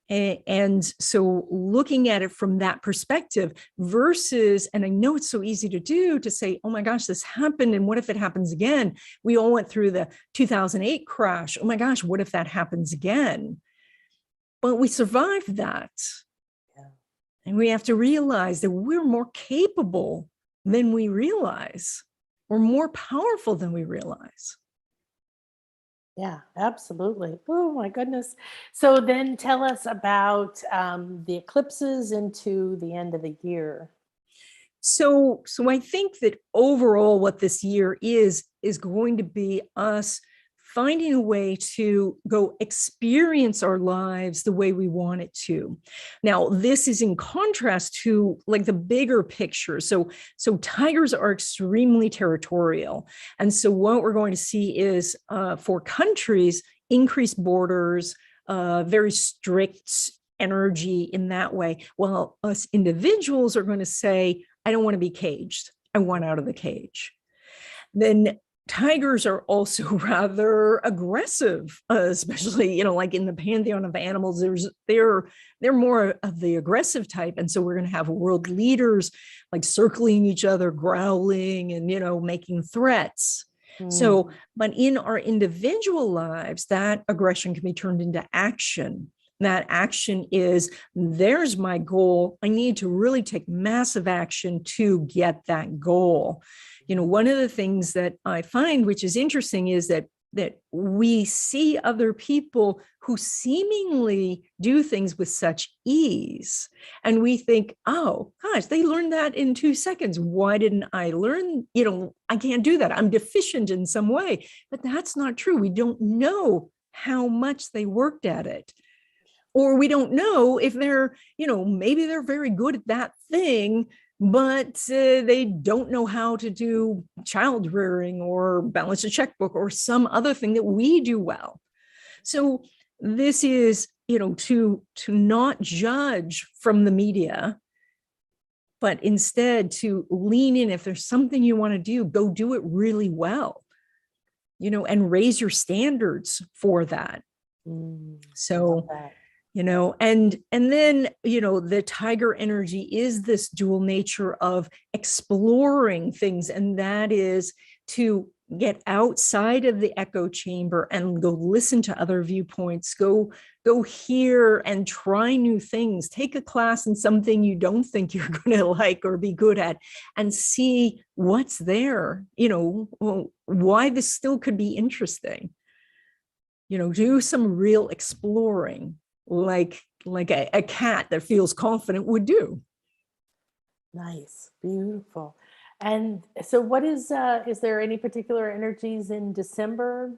S2: And so looking at it from that perspective versus, and I know it's so easy to do, to say, oh my gosh, this happened, and what if it happens again? We all went through the 2008 crash. Oh my gosh, what if that happens again? But we survived that. And we have to realize that we're more capable than we realize. We're more powerful than we realize.
S1: Yeah, absolutely. Oh my goodness. So then tell us about the eclipses into the end of the year.
S2: So I think that overall what this year is going to be us finding a way to go experience our lives the way we want it to. Now, this is in contrast to like the bigger picture. So tigers are extremely territorial. And so what we're going to see is for countries, increased borders, very strict energy in that way. While us individuals are going to say, I don't want to be caged. I want out of the cage. Then tigers are also rather aggressive, especially, you know, like in the pantheon of animals, they're more of the aggressive type. And so we're going to have world leaders like circling each other, growling, and, you know, making threats. So, but in our individual lives, that aggression can be turned into action. That action is, there's my goal. I need to really take massive action to get that goal. You know, one of the things that I find, which is interesting, is that we see other people who seemingly do things with such ease. And we think, oh, gosh, they learned that in 2 seconds. Why didn't I learn? You know, I can't do that. I'm deficient in some way. But that's not true. We don't know how much they worked at it. Or we don't know if they're, you know, maybe they're very good at that thing, but they don't know how to do child rearing or balance a checkbook or some other thing that we do well. So this is, you know, to not judge from the media, but instead to lean in. If there's something you want to do, go do it really well, you know, and raise your standards for that. So you know, and then, you know, the tiger energy is this dual nature of exploring things. And that is to get outside of the echo chamber and go listen to other viewpoints, go hear and try new things, take a class in something you don't think you're going to like or be good at, and see what's there, you know, why this still could be interesting. You know, do some real exploring, like a cat that feels confident would do.
S1: Nice, beautiful. And so what is there any particular energies in December?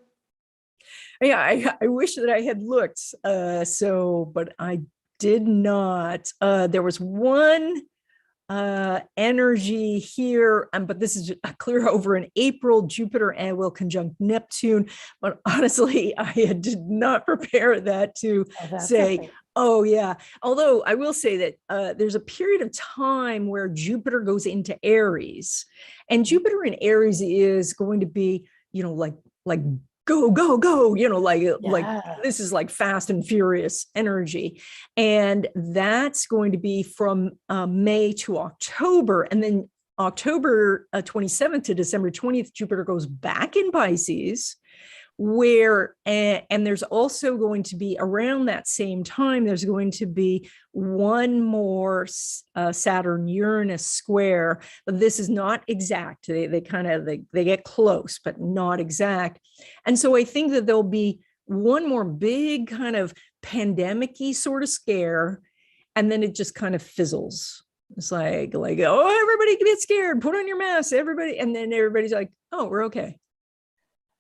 S2: Yeah, I wish that I had looked, but I did not. There was one energy here, but this is clear over in April. Jupiter and will conjunct Neptune, but honestly, I did not prepare that to say, okay. Oh yeah. Although I will say that there's a period of time where Jupiter goes into Aries, and Jupiter in Aries is going to be, like go, go, go, like this is like fast and furious energy. And that's going to be from May to October. And then October 27th to December 20th, Jupiter goes back in Pisces, where, and there's also going to be around that same time, there's going to be one more Saturn Uranus square, but this is not exact. They get close, but not exact. And so I think that there'll be one more big kind of pandemic-y sort of scare, and then it just kind of fizzles. It's like, oh, everybody get scared, put on your mask, everybody. And then everybody's like, oh, we're okay.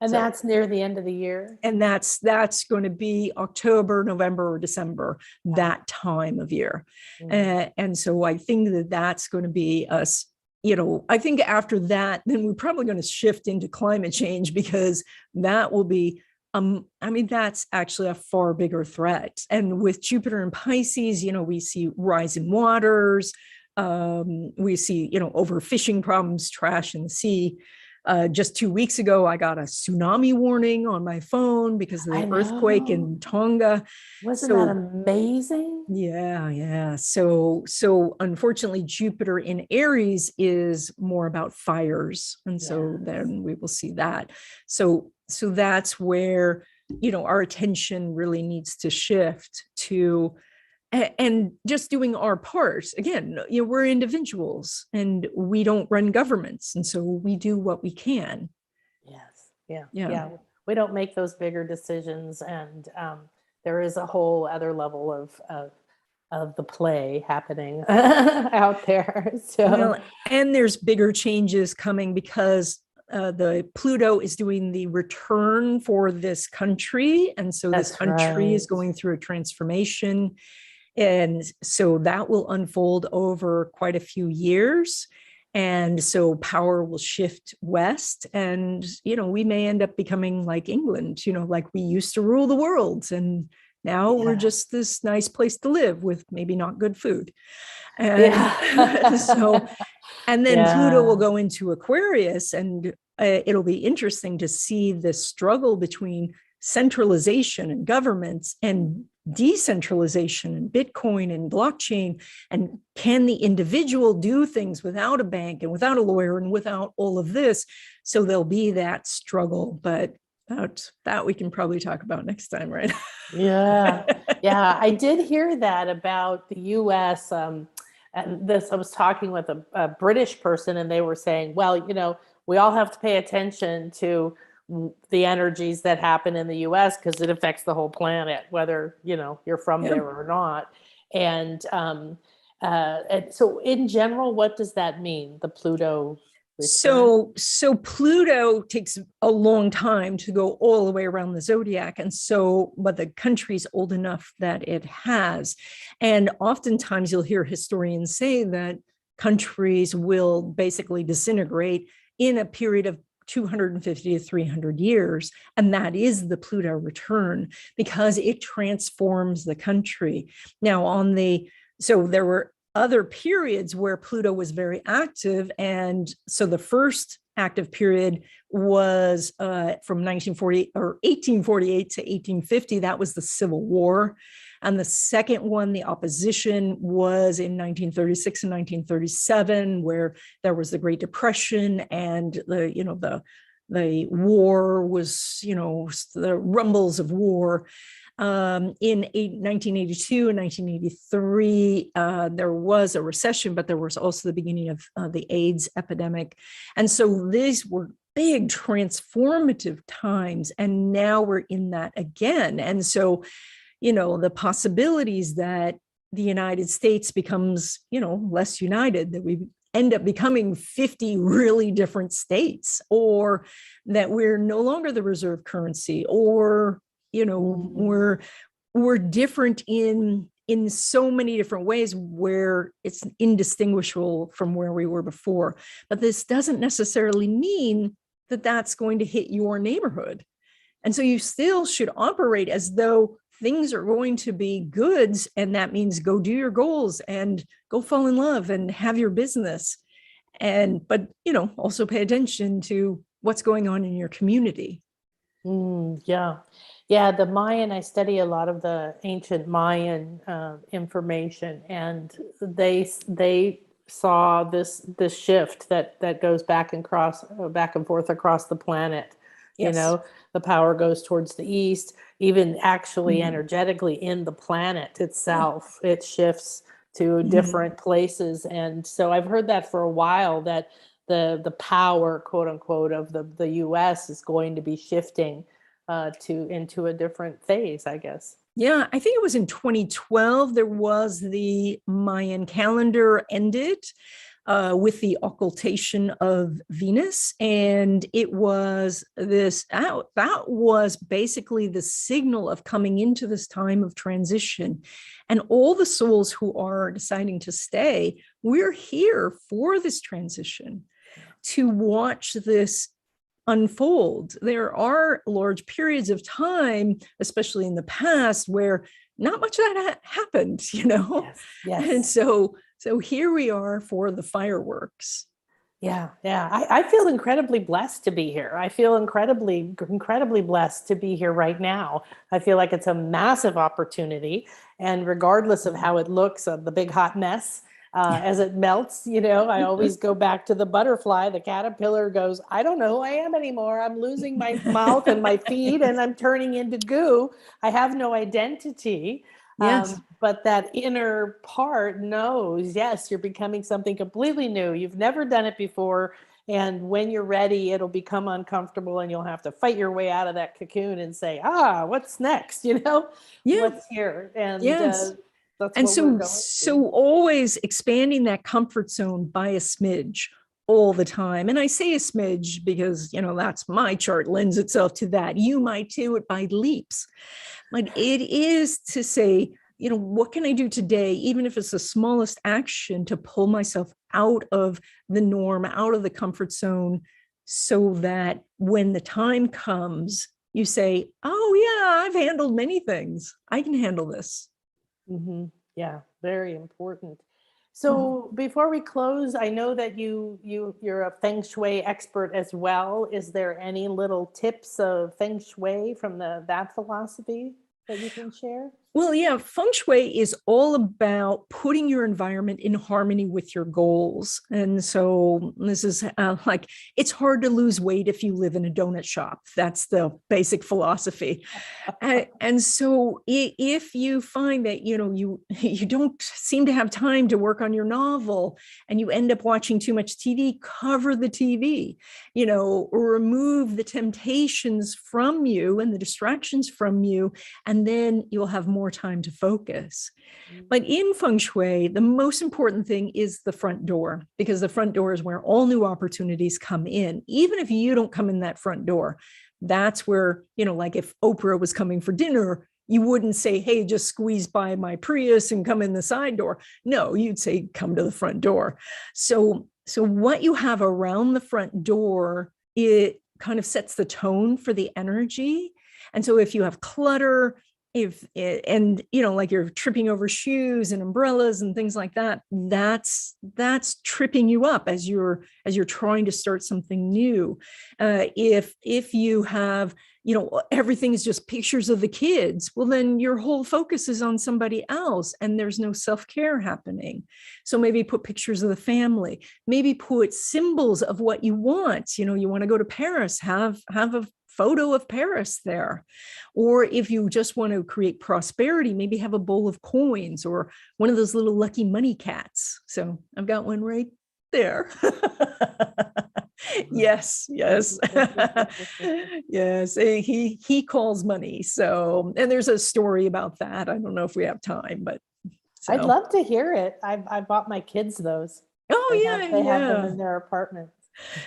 S1: And that's near the end of the year.
S2: And that's going to be October, November, or December, that time of year. Mm-hmm. And so I think that that's going to be us, I think after that, then we're probably going to shift into climate change, because that will be, that's actually a far bigger threat. And with Jupiter in Pisces, we see rising waters, we see, overfishing problems, trash in the sea. Just 2 weeks ago, I got a tsunami warning on my phone because of the earthquake in Tonga.
S1: Wasn't that amazing?
S2: Yeah. So unfortunately, Jupiter in Aries is more about fires. And so then we will see that. So that's where, our attention really needs to shift to, and just doing our part. Again, we're individuals and we don't run governments. And so we do what we can.
S1: Yes. Yeah. We don't make those bigger decisions. And there is a whole other level of the play happening out there. So,
S2: and there's bigger changes coming because the Pluto is doing the return for this country. And so this country is going through a transformation. And so that will unfold over quite a few years. And so power will shift west. And, we may end up becoming like England, like we used to rule the world. And now we're just this nice place to live with maybe not good food. And and then Pluto will go into Aquarius, and it'll be interesting to see the struggle between centralization and governments and decentralization and Bitcoin and blockchain. And can the individual do things without a bank and without a lawyer and without all of this? So there'll be that struggle, but that we can probably talk about next time, right?
S1: Yeah. I did hear that about the US. And I was talking with a British person, and they were saying, well, we all have to pay attention to the energies that happen in the US because it affects the whole planet, whether, you're from there or not. And so in general, what does that mean? The Pluto return?
S2: So Pluto takes a long time to go all the way around the zodiac. And so, but the country's old enough that it has. And oftentimes you'll hear historians say that countries will basically disintegrate in a period of 250 to 300 years. And that is the Pluto return, because it transforms the country. Now so there were other periods where Pluto was very active. And so the first active period was from 1848 to 1850. That was the Civil War. And the second one, the opposition, was in 1936 and 1937, where there was the Great Depression, and the war was, the rumbles of war. In 1982 and 1983, there was a recession, but there was also the beginning of the AIDS epidemic. And so these were big transformative times. And now we're in that again. And so, the possibilities that the United States becomes, less united, that we end up becoming 50 really different states, or that we're no longer the reserve currency, or, we're different in in so many different ways where it's indistinguishable from where we were before. But this doesn't necessarily mean that that's going to hit your neighborhood. And so you still should operate as though things are going to be goods. And that means go do your goals and go fall in love and have your business. But, also pay attention to what's going on in your community.
S1: Yeah. Yeah. The Mayan, I study a lot of the ancient Mayan information, and they saw this shift that goes back and forth across the planet.
S2: Yes.
S1: The power goes towards the east, even actually energetically in the planet itself, it shifts to different places. And so I've heard that for a while, that the power, quote unquote, of the US is going to be shifting into a different phase, I guess.
S2: Yeah, I think it was in 2012, there was the Mayan calendar ended with the occultation of Venus. And it was that was basically the signal of coming into this time of transition. And all the souls who are deciding to stay, we're here for this transition, to watch this unfold. There are large periods of time, especially in the past, where not much of that happened,
S1: Yes.
S2: And so here we are for the fireworks.
S1: Yeah. I feel incredibly blessed to be here. I feel incredibly blessed to be here right now. I feel like it's a massive opportunity. And regardless of how it looks, the big hot mess, as it melts, I always go back to the butterfly. The caterpillar goes, I don't know who I am anymore. I'm losing my mouth and my feet, and I'm turning into goo. I have no identity.
S2: Yes.
S1: But that inner part knows, yes, you're becoming something completely new. You've never done it before. And when you're ready, it'll become uncomfortable, and you'll have to fight your way out of that cocoon and say, what's next? What's here? And
S2: yes.
S1: that's
S2: And
S1: what we're going
S2: so always expanding that comfort zone by a smidge all the time. And I say a smidge because, that's my chart lends itself to that. You might do it by leaps. But it is to say, what can I do today, even if it's the smallest action, to pull myself out of the norm, out of the comfort zone, so that when the time comes, you say, oh yeah, I've handled many things. I can handle this.
S1: Mm-hmm. Yeah, very important. So before we close, I know that you're a Feng Shui expert as well. Is there any little tips of Feng Shui from that philosophy that you can share?
S2: Well, yeah, Feng Shui is all about putting your environment in harmony with your goals. And so this is it's hard to lose weight if you live in a donut shop. That's the basic philosophy. And so if you find that, you don't seem to have time to work on your novel, and you end up watching too much TV, cover the TV, remove the temptations from you and the distractions from you, and then you'll have more time to focus. But in Feng Shui, the most important thing is the front door, because the front door is where all new opportunities come in. Even if you don't come in that front door, that's where, like if Oprah was coming for dinner, you wouldn't say, hey, just squeeze by my Prius and come in the side door. No, you'd say, come to the front door. So what you have around the front door, it kind of sets the tone for the energy. And so if you have clutter, like you're tripping over shoes and umbrellas and things like that, that's tripping you up as you're trying to start something new. If you have, everything is just pictures of the kids, well, then your whole focus is on somebody else and there's no self-care happening. So maybe put pictures of the family, maybe put symbols of what you want. You want to go to Paris, have a photo of Paris there. Or if you just want to create prosperity, maybe have a bowl of coins or one of those little lucky money cats. So I've got one right there. Yes. Yes. He calls money. So, and there's a story about that. I don't know if we have time, but so.
S1: I'd love to hear it. I bought my kids those.
S2: Oh,
S1: They have them in their apartment.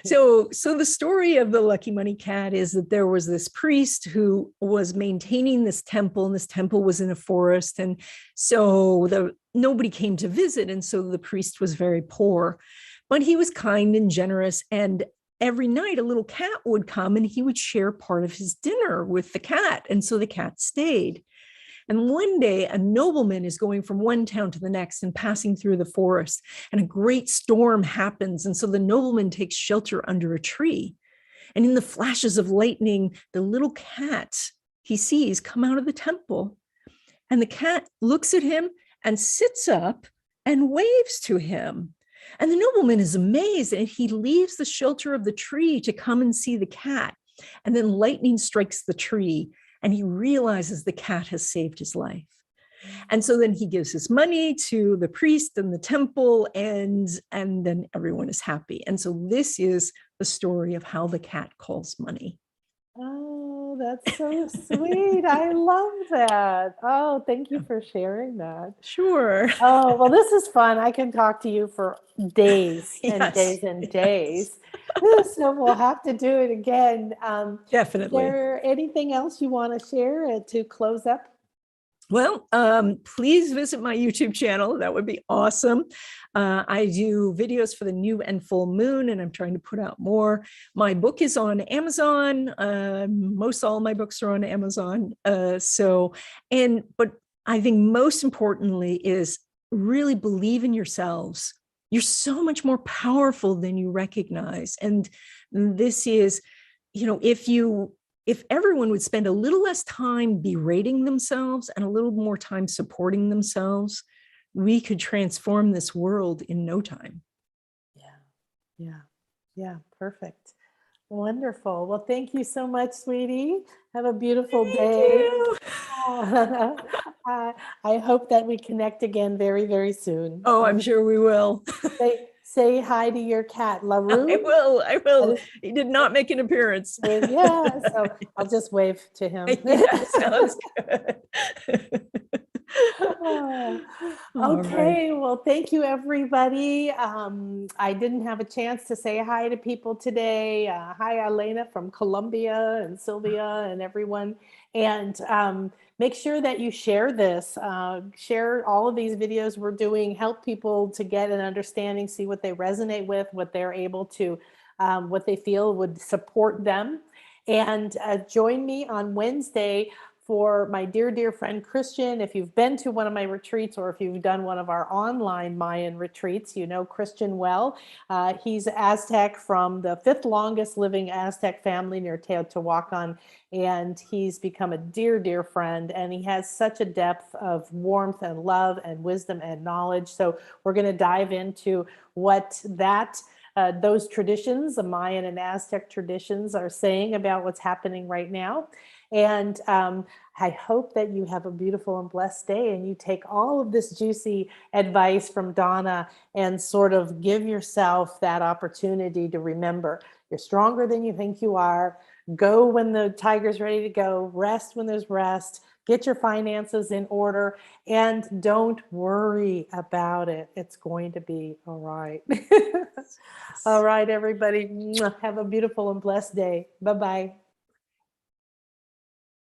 S2: So the story of the lucky money cat is that there was this priest who was maintaining this temple, and this temple was in a forest. And so nobody came to visit. And so the priest was very poor, but he was kind and generous. And every night a little cat would come and he would share part of his dinner with the cat. And so the cat stayed. And one day, a nobleman is going from one town to the next and passing through the forest, and a great storm happens. And so the nobleman takes shelter under a tree. And in the flashes of lightning, the little cat he sees come out of the temple. And the cat looks at him and sits up and waves to him. And the nobleman is amazed, and he leaves the shelter of the tree to come and see the cat. And then lightning strikes the tree, and he realizes the cat has saved his life. And so then he gives his money to the priest and the temple, and then everyone is happy. And so this is the story of how the cat calls money.
S1: Oh, that's so sweet. I love that. Oh, thank you for sharing that.
S2: Sure.
S1: Oh, well, this is fun. I can talk to you for days and
S2: Yes.
S1: days and
S2: Yes.
S1: days. So we'll have to do it again.
S2: Definitely.
S1: Is there anything else you want to share to close up?
S2: Well, please visit my YouTube channel. That would be awesome. I do videos for the new and full moon, and I'm trying to put out more. My book is on Amazon. Most all my books are on Amazon. But I think most importantly is really believe in yourselves. You're so much more powerful than you recognize. And this is, if everyone would spend a little less time berating themselves and a little more time supporting themselves, we could transform this world in no time.
S1: Yeah. Perfect. Wonderful. Well, thank you so much, sweetie. Have a beautiful day. I hope that we connect again very, very soon.
S2: Oh, I'm sure we will.
S1: Say hi to your cat, LaRue.
S2: I will. He did not make an appearance.
S1: Yeah, so I'll just wave to him.
S2: Yeah, sounds good.
S1: Okay, well, thank you, everybody. I didn't have a chance to say hi to people today. Hi, Elena from Colombia, and Sylvia, and everyone. And make sure that you share this. Share all of these videos we're doing. Help people to get an understanding, see what they resonate with, what they're able to, what they feel would support them. And join me on Wednesday for my dear friend Christian. If you've been to one of my retreats, or if you've done one of our online Mayan retreats, you know Christian well. He's Aztec from the 5th longest living Aztec family near Teotihuacan, and he's become a dear friend, and he has such a depth of warmth and love and wisdom and knowledge. So we're going to dive into what those traditions, the Mayan and Aztec traditions, are saying about what's happening right now. And I hope that you have a beautiful and blessed day, and you take all of this juicy advice from Donna and sort of give yourself that opportunity to remember you're stronger than you think you are. Go when the tiger's ready to go. Rest when there's rest. Get your finances in order, and don't worry about it. It's going to be all right. All right, everybody. Have a beautiful and blessed day. Bye-bye.